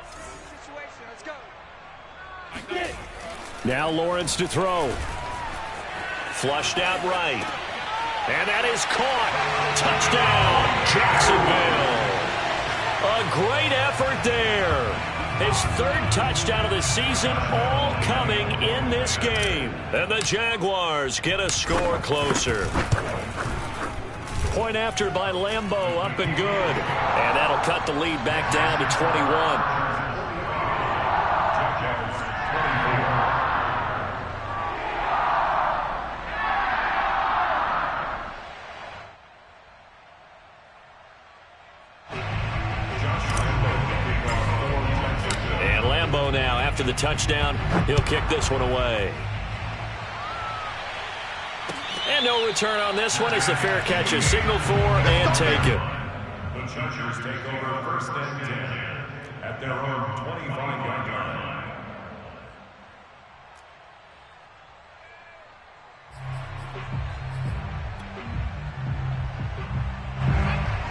Now Lawrence to throw. Flushed out right. And that is caught. Touchdown, Jacksonville. A great effort there. His 3rd touchdown of the season, all coming in this game. And the Jaguars get a score closer. Point after by Lambeau, up and good. And that'll cut the lead back down to 21. Now, after the touchdown, he'll kick this one away. And no return on this one as the fair catch is signaled for and taken. The Chargers take over 1st and 10 at their own 25-yard line.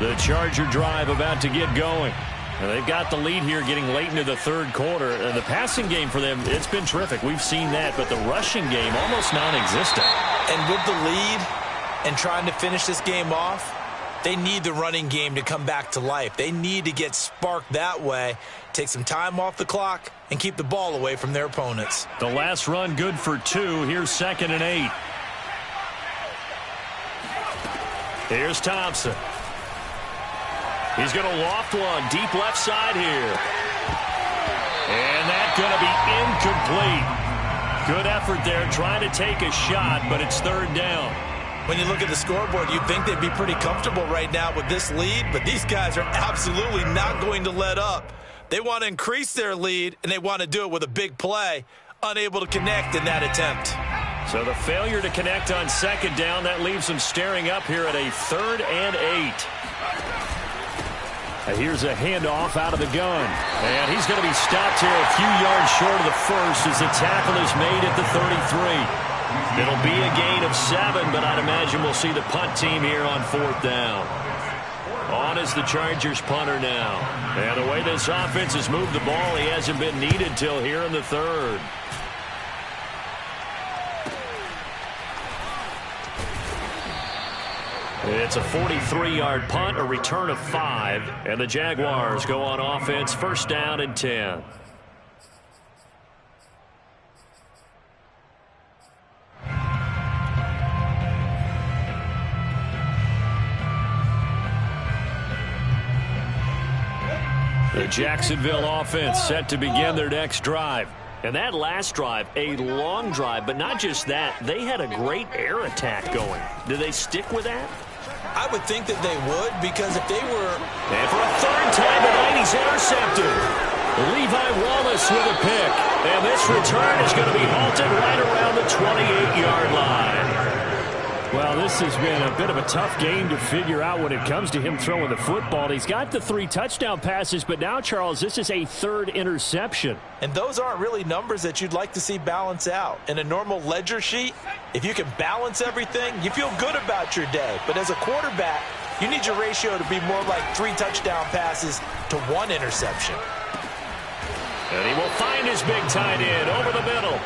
The Charger drive about to get going. And they've got the lead here getting late into the 3rd quarter. And the passing game for them, it's been terrific. We've seen that, but the rushing game almost non-existent. And with the lead and trying to finish this game off, they need the running game to come back to life. They need to get sparked that way, take some time off the clock, and keep the ball away from their opponents. The last run good for 2. Here's 2nd and 8. Here's Thompson. He's going to loft one deep left side here. And that's going to be incomplete. Good effort there trying to take a shot, but it's third down. When you look at the scoreboard, you'd think they'd be pretty comfortable right now with this lead, but these guys are absolutely not going to let up. They want to increase their lead, and they want to do it with a big play. Unable to connect in that attempt. So the failure to connect on second down, that leaves them staring up here at a 3rd and 8. Here's a handoff out of the gun. And he's going to be stopped here a few yards short of the first as the tackle is made at the 33. It'll be a gain of 7, but I'd imagine we'll see the punt team here on 4th down. On is the Chargers punter now. And the way this offense has moved the ball, he hasn't been needed till here in the 3rd. It's a 43-yard punt, a return of 5, and the Jaguars go on offense, 1st down and 10. The Jacksonville offense set to begin their next drive. And that last drive, a long drive, but not just that, they had a great air attack going. Do they stick with that? I would think that they would, because if they were... And for a 3rd time tonight, he's intercepted. Levi Wallace with a pick. And this return is going to be halted right around the 28-yard line. Well, this has been a bit of a tough game to figure out when it comes to him throwing the football. He's got the 3 touchdown passes, but now, Charles, this is a 3rd interception. And those aren't really numbers that you'd like to see balance out. In a normal ledger sheet, if you can balance everything, you feel good about your day. But as a quarterback, you need your ratio to be more like 3 touchdown passes to 1 interception. And he will find his big tight end over the middle.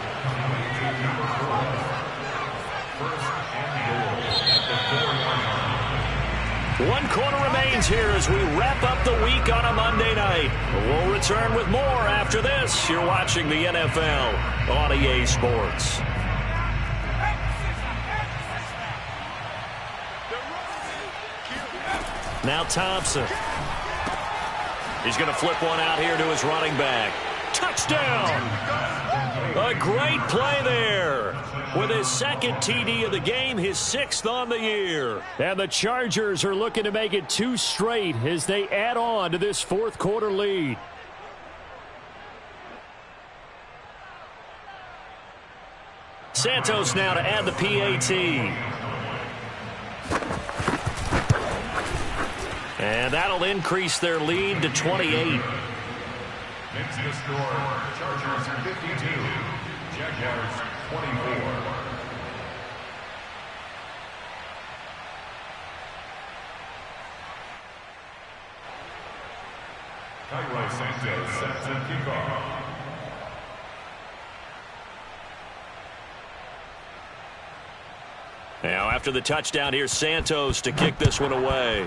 1 quarter remains here as we wrap up the week on a Monday night. We'll return with more after this. You're watching the NFL on EA Sports. Now Thompson. He's going to flip one out here to his running back. Touchdown! A great play there. With his 2nd TD of the game, his 6th on the year. And the Chargers are looking to make it 2 straight as they add on to this 4th quarter lead. Santos now to add the PAT. And that'll increase their lead to 28. Makes the score Chargers 52, Jaguars 24. Tyler Santos sets a kickoff. Now after the touchdown, here's Santos to kick this one away.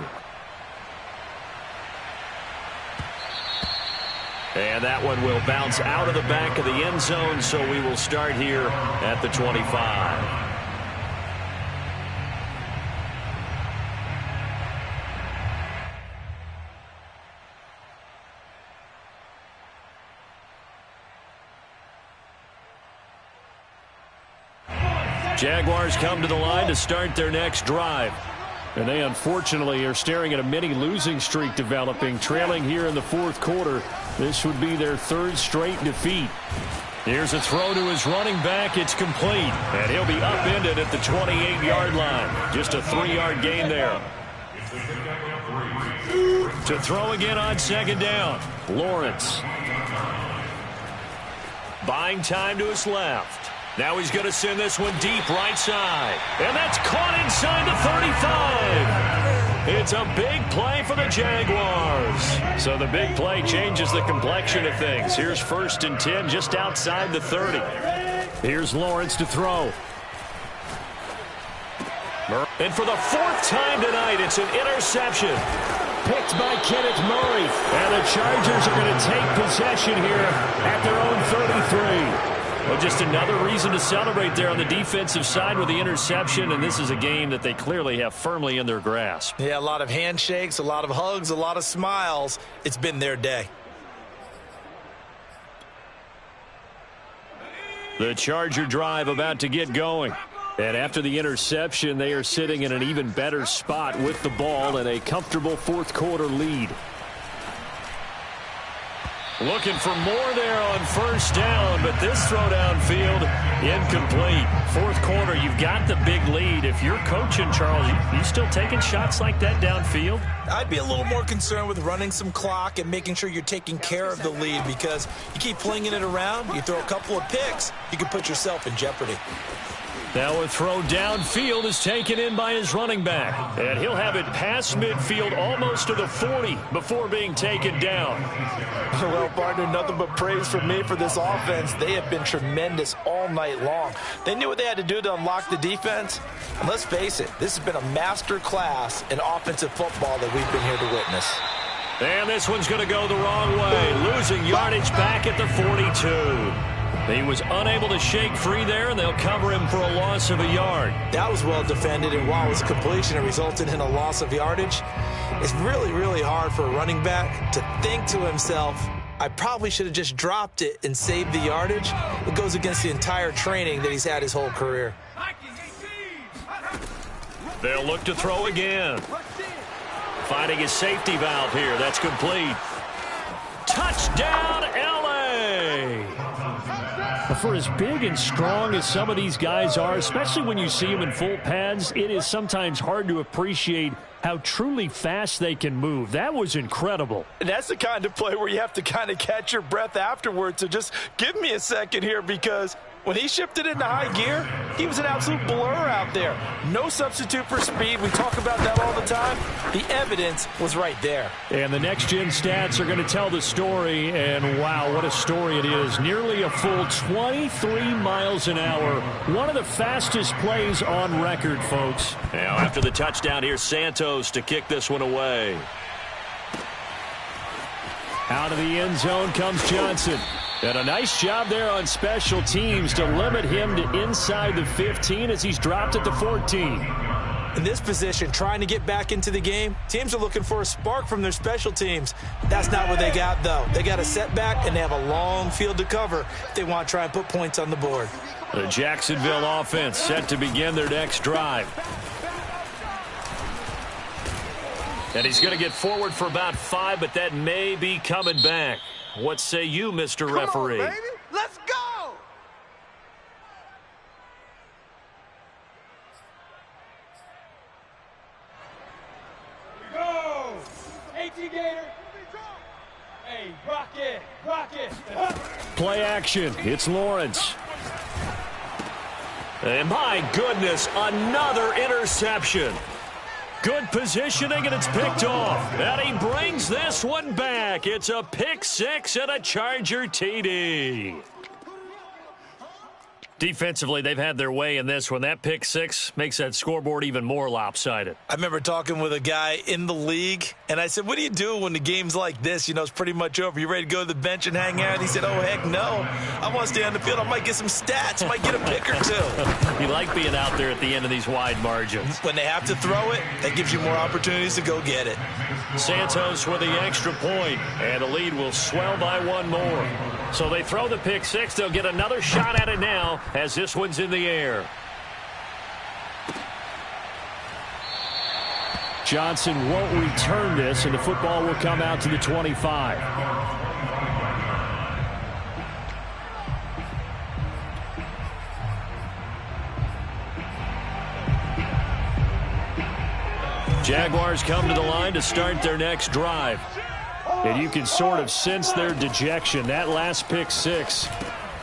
And that one will bounce out of the back of the end zone, so we will start here at the 25. Jaguars come to the line to start their next drive. And they unfortunately are staring at a mini losing streak developing, trailing here in the 4th quarter. This would be their 3rd straight defeat. Here's a throw to his running back. It's complete. And he'll be upended at the 28-yard line. Just a 3-yard gain there. To throw again on 2nd down. Lawrence. Buying time to his left. Now he's going to send this one deep right side. And that's caught inside the 35. It's a big play for the Jaguars. So the big play changes the complexion of things. Here's 1st and 10 just outside the 30. Here's Lawrence to throw. And for the 4th time tonight, it's an interception. Picked by Kenneth Murray. And the Chargers are going to take possession here at their own 33. Well, just another reason to celebrate there on the defensive side with the interception, and this is a game that they clearly have firmly in their grasp. Yeah, a lot of handshakes, a lot of hugs, a lot of smiles. It's been their day. The Charger drive about to get going. And after the interception, they are sitting in an even better spot with the ball and a comfortable fourth quarter lead. Looking for more there on first down, but this throw downfield incomplete. Fourth quarter, you've got the big lead. If you're coaching, Charles, you still taking shots like that downfield? I'd be a little more concerned with running some clock and making sure you're taking care of the lead, because you keep flinging it around, you throw a couple of picks, you can put yourself in jeopardy. Now a throw downfield is taken in by his running back. And he'll have it past midfield almost to the 40 before being taken down. Well, partner, nothing but praise from me for this offense. They have been tremendous all night long. They knew what they had to do to unlock the defense. And let's face it, this has been a master class in offensive football that we've been here to witness. And this one's going to go the wrong way. Losing yardage back at the 42. He was unable to shake free there, and they'll cover him for a loss of a yard. That was well defended, and while it was a completion, it resulted in a loss of yardage. It's really, really hard for a running back to think to himself, I probably should have just dropped it and saved the yardage. It goes against the entire training that he's had his whole career. They'll look to throw again. Finding his safety valve here. That's complete. Touchdown, L.A. For as big and strong as some of these guys are, especially when you see them in full pads, it is sometimes hard to appreciate how truly fast they can move. That was incredible. And that's the kind of play where you have to kind of catch your breath afterwards. So just give me a second here, because when he shifted into high gear, he was an absolute blur out there. No substitute for speed. We talk about that all the time. The evidence was right there. And the next-gen stats are going to tell the story, and wow, what a story it is. Nearly a full 23 miles an hour. One of the fastest plays on record, folks. Now, after the touchdown, here's Santos to kick this one away. Out of the end zone comes Johnson. And a nice job there on special teams to limit him to inside the 15 as he's dropped at the 14. In this position, trying to get back into the game, teams are looking for a spark from their special teams. That's not what they got, though. They got a setback, and they have a long field to cover if they want to try and put points on the board. The Jacksonville offense set to begin their next drive. And he's going to get forward for about 5, but that may be coming back. What say you, Mr. Referee? Come on, baby. Let's go! Go! 18 Gator. Hey, rock it, rock it. Play action. It's Lawrence. And my goodness, another interception. Good positioning, and it's picked off. And he brings this one back. It's a pick six and a Charger TD. Defensively, they've had their way in this one. That pick six makes that scoreboard even more lopsided. I remember talking with a guy in the league, and I said, what do you do when the game's like this? You know, it's pretty much over. You ready to go to the bench and hang out? And he said, oh, heck no. I want to stay on the field. I might get some stats. Might get a pick or two. You like being out there at the end of these wide margins. When they have to throw it, that gives you more opportunities to go get it. Santos with the extra point, and the lead will swell by one more. So they throw the pick six. They'll get another shot at it now as this one's in the air. Johnson won't return this, and the football will come out to the 25. Jaguars come to the line to start their next drive. And you can sort of sense their dejection. That last pick six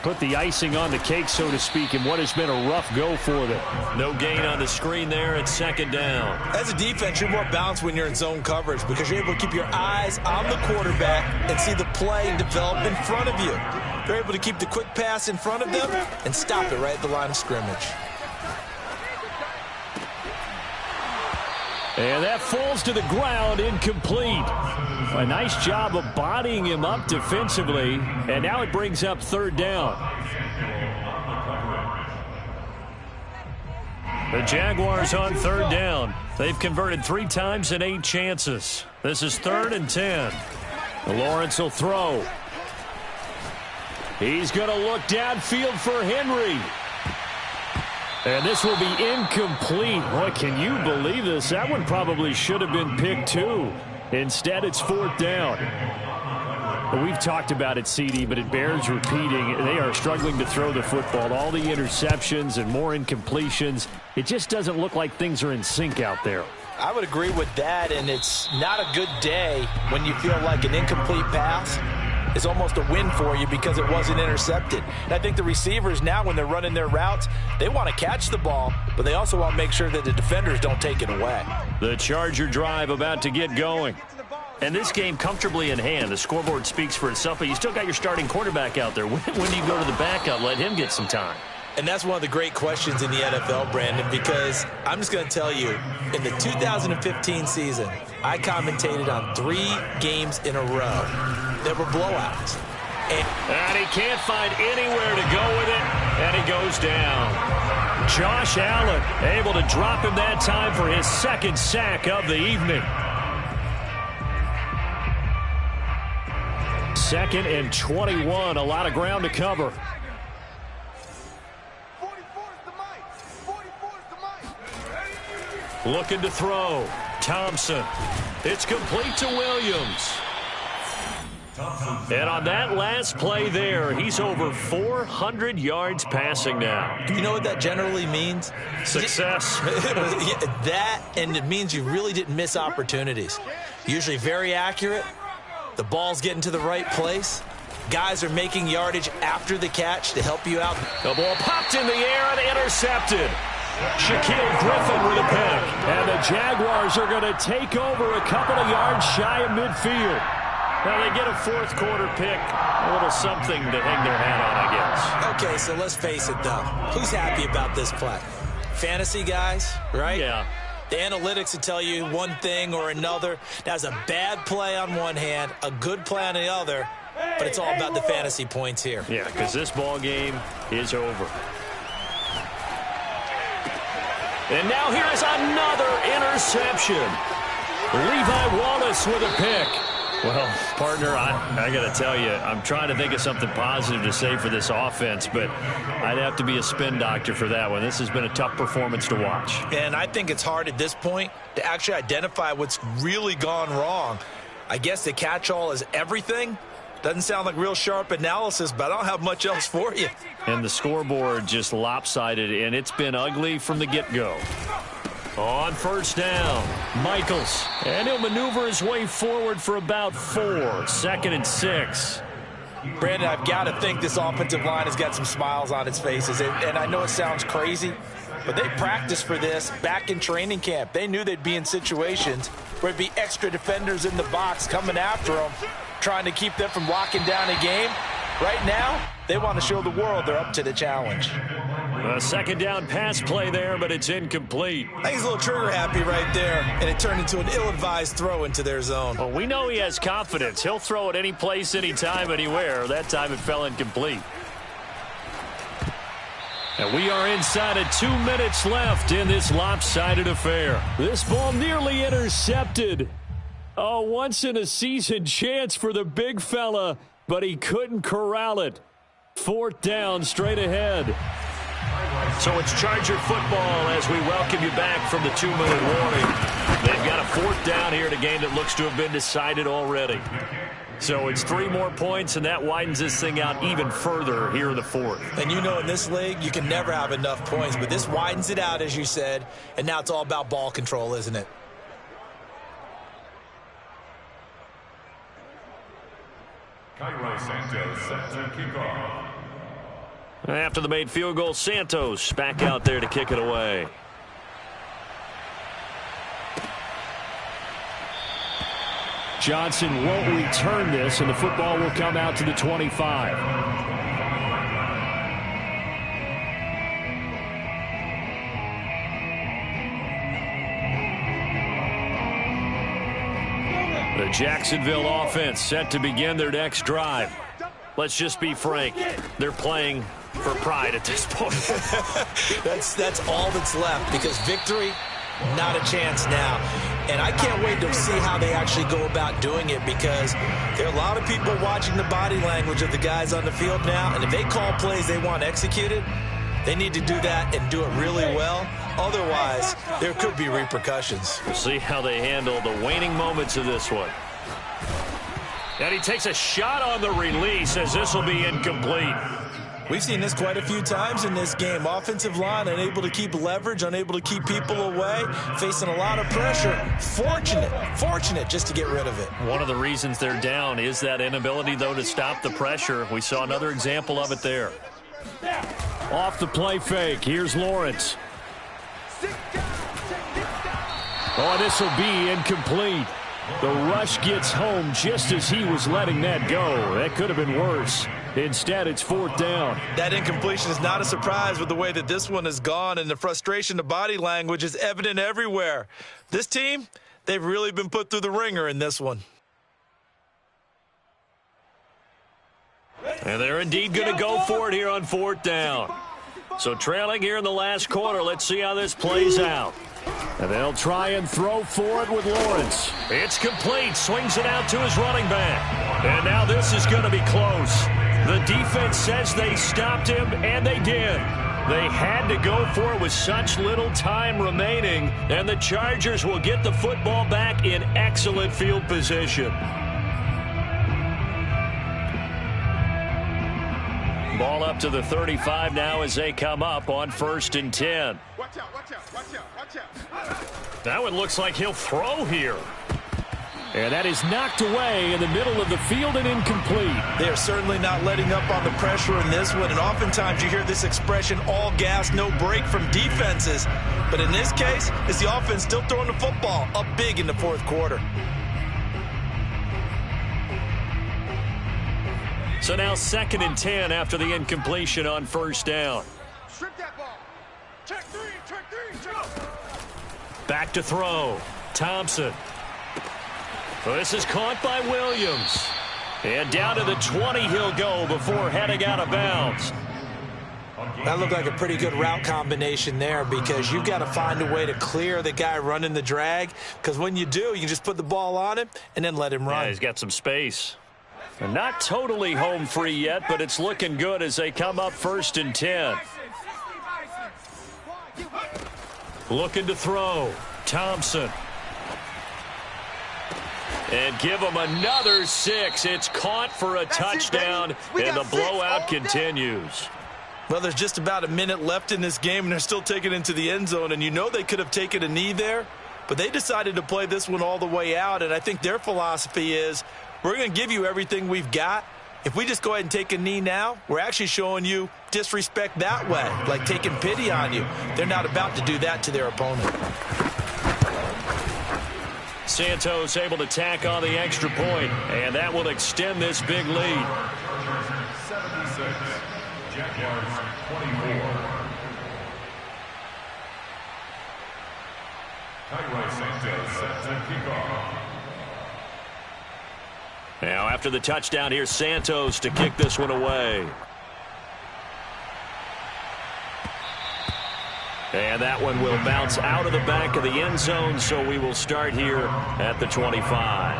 put the icing on the cake, so to speak, in what has been a rough go for them. No gain on the screen there at second down. As a defense, you're more balanced when you're in zone coverage because you're able to keep your eyes on the quarterback and see the play develop in front of you. They're able to keep the quick pass in front of them and stop it right at the line of scrimmage. And that falls to the ground, incomplete. A nice job of bodying him up defensively, and now it brings up third down. The Jaguars on 3rd down. They've converted 3 times in 8 chances. This is 3rd and 10. Lawrence will throw. He's going to look downfield for Henry. And this will be incomplete. Boy, can you believe this? That one probably should have been picked too. Instead, it's 4th down. We've talked about it, CD, but it bears repeating. They are struggling to throw the football. All the interceptions and more incompletions. It just doesn't look like things are in sync out there. I would agree with that, and it's not a good day when you feel like an incomplete pass is almost a win for you because it wasn't intercepted. And I think the receivers now, when they're running their routes, they want to catch the ball, but they also want to make sure that the defenders don't take it away. The Charger drive about to get going. And this game comfortably in hand. The scoreboard speaks for itself, but you still got your starting quarterback out there. When do you go to the backup? Let him get some time. And that's one of the great questions in the NFL, Brandon, because I'm just going to tell you, in the 2015 season, I commentated on 3 games in a row that were blowouts. And he can't find anywhere to go with it, and he goes down. Josh Allen able to drop him that time for his 2nd sack of the evening. 2nd and 21, a lot of ground to cover. 44's the mic. 44's the mic. Looking to throw. Thompson. It's complete to Williams. And on that last play there, he's over 400 yards passing now. Do you know what that generally means? Success. That, and it means you really didn't miss opportunities. Usually very accurate. The ball's getting to the right place. Guys are making yardage after the catch to help you out. The ball popped in the air and intercepted. Shaquille Griffin with a pick. And the Jaguars are going to take over a couple of yards shy of midfield. Now they get a 4th quarter pick. A little something to hang their hat on, I guess. Okay, so let's face it, though. Who's happy about this play? Fantasy guys, right? Yeah. The analytics will tell you one thing or another. That's a bad play on one hand, a good play on the other, but it's all about the fantasy points here. Yeah, because this ball game is over. And now here is another interception. Levi Wallace with a pick. Well, partner, I got to tell you, I'm trying to think of something positive to say for this offense, but I'd have to be a spin doctor for that one. This has been a tough performance to watch. And I think it's hard at this point to actually identify what's really gone wrong. I guess the catch-all is everything. Doesn't sound like real sharp analysis, but I don't have much else for you. And the scoreboard just lopsided, and it's been ugly from the get-go. On 1st down, Michaels. And he'll maneuver his way forward for about 4. 2nd and 6. Brandon, I've got to think this offensive line has got some smiles on its faces. And I know it sounds crazy, but they practiced for this back in training camp. They knew they'd be in situations where it'd be extra defenders in the box coming after them, trying to keep them from locking down a game. Right now, they want to show the world they're up to the challenge. A 2nd down pass play there, but it's incomplete. I think he's a little trigger happy right there, and it turned into an ill-advised throw into their zone. Well, we know he has confidence. He'll throw it any place, anytime, anywhere. That time it fell incomplete. And we are inside of 2 minutes left in this lopsided affair. This ball nearly intercepted. A once-in-a-season chance for the big fella, but he couldn't corral it. 4th down, straight ahead. So it's Charger football as we welcome you back from the 2-minute warning. They've got a 4th down here in a game that looks to have been decided already. So it's 3 more points, and that widens this thing out even further here in the 4th. And you know in this league, you can never have enough points, but this widens it out, as you said, and now it's all about ball control, isn't it? Cairo Santos set to kick off. After the made field goal, Santos back out there to kick it away. Johnson won't return this, and the football will come out to the 25. The Jacksonville offense set to begin their next drive. Let's just be frank. They're playing for pride at this point. That's all that's left, because victory, not a chance now. And I can't wait to see how they actually go about doing it, because there are a lot of people watching the body language of the guys on the field now, and if they call plays they want executed, they need to do that and do it really well. Otherwise, there could be repercussions. We'll see how they handle the waning moments of this one. And he takes a shot on the release, as this will be incomplete. We've seen this quite a few times in this game. Offensive line unable to keep leverage, unable to keep people away, facing a lot of pressure. Fortunate just to get rid of it. One of the reasons they're down is that inability, though, to stop the pressure. We saw another example of it there. Off the play fake, here's Lawrence. Oh, this will be incomplete. The rush gets home just as he was letting that go. That could have been worse. Instead, it's 4th down. That incompletion is not a surprise with the way that this one has gone, and the frustration, the body language is evident everywhere. This team, they've really been put through the ringer in this one. And they're indeed going to go for it here on 4th down. So trailing here in the last quarter, let's see how this plays out. And they'll try and throw for it with Lawrence. It's complete. Swings it out to his running back. And now this is going to be close. The defense says they stopped him, and they did. They had to go for it with such little time remaining, and the Chargers will get the football back in excellent field position. Ball up to the 35 now as they come up on 1st and 10. Watch out, watch out, watch out, watch out. That one looks like he'll throw here. And that is knocked away in the middle of the field and incomplete. They are certainly not letting up on the pressure in this one, and oftentimes you hear this expression, all gas, no break, from defenses. But in this case, it's the offense still throwing the football up big in the 4th quarter. So now 2nd and 10 after the incompletion on 1st down. Strip that ball. Check three, check. Back to throw. Thompson. So this is caught by Williams. And down to the 20 he'll go before heading out of bounds. That looked like a pretty good route combination there, because you've got to find a way to clear the guy running the drag, because when you do, you can just put the ball on him and then let him run. Yeah, he's got some space. And not totally home free yet, but it's looking good as they come up 1st and 10. Looking to throw. Thompson. And give him another 6. It's caught for a touchdown, and the blowout continues. Well, there's just about a minute left in this game, and they're still taking it into the end zone, and you know they could have taken a knee there, but they decided to play this one all the way out, and I think their philosophy is, we're going to give you everything we've got. If we just go ahead and take a knee now, we're actually showing you disrespect that way, like taking pity on you. They're not about to do that to their opponent. Santos able to tack on the extra point, and that will extend this big lead. 76, Jaguars 24. Tyrone Santos set to kick off. Now after the touchdown, here's Santos to kick this one away. And that one will bounce out of the back of the end zone, so we will start here at the 25.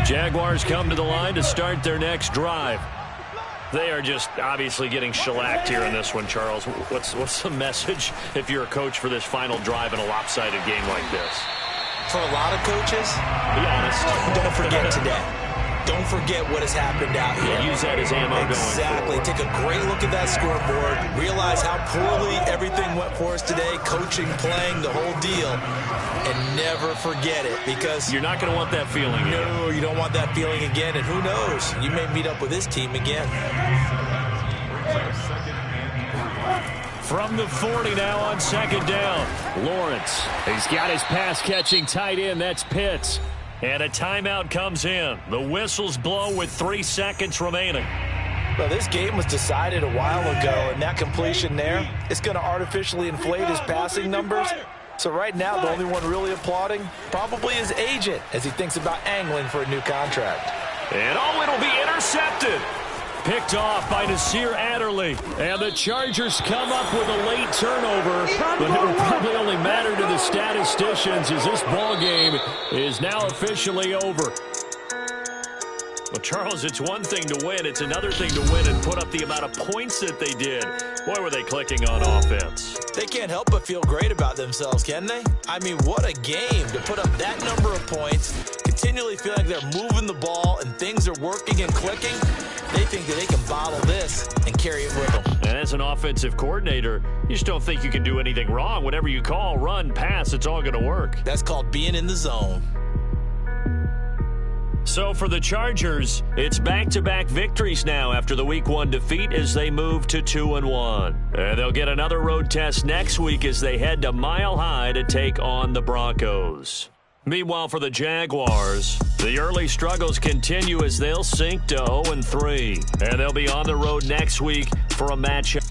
Jaguars come to the line to start their next drive. They are just obviously getting shellacked here in this one, Charles. What's the message if you're a coach for this final drive in a lopsided game like this? For a lot of coaches, be honest. Don't forget today. Don't forget what has happened out here. Use that as ammo going Exactly. forward. Take a great look at that scoreboard. Realize how poorly everything went for us today. Coaching, playing, the whole deal. And never forget it, because you're not going to want that feeling again. No, you don't want that feeling again. And who knows? You may meet up with this team again. From the 40 now on 2nd down. Lawrence. He's got his pass-catching tight end. That's Pitts. And a timeout comes in. The whistles blow with 3 seconds remaining. Well, this game was decided a while ago, and that completion there is going to artificially inflate his passing numbers. So right now, the only one really applauding probably his agent as he thinks about angling for a new contract. And it'll be intercepted. Picked off by Nasir Adderley. And the Chargers come up with a late turnover. But it will probably only matter to the statisticians as this ball game is now officially over. Well, Charles, it's one thing to win. It's another thing to win and put up the amount of points that they did. Boy, were they clicking on offense. They can't help but feel great about themselves, can they? I mean, what a game to put up that number of points, continually feel like they're moving the ball and things are working and clicking. They think that they can bottle this and carry it with them. And as an offensive coordinator, you just don't think you can do anything wrong. Whatever you call, run, pass, it's all going to work. That's called being in the zone. So for the Chargers, it's back-to-back victories now after the Week 1 defeat as they move to 2-1. And they'll get another road test next week as they head to Mile High to take on the Broncos. Meanwhile, for the Jaguars, the early struggles continue as they'll sink to 0-3. And they'll be on the road next week for a matchup.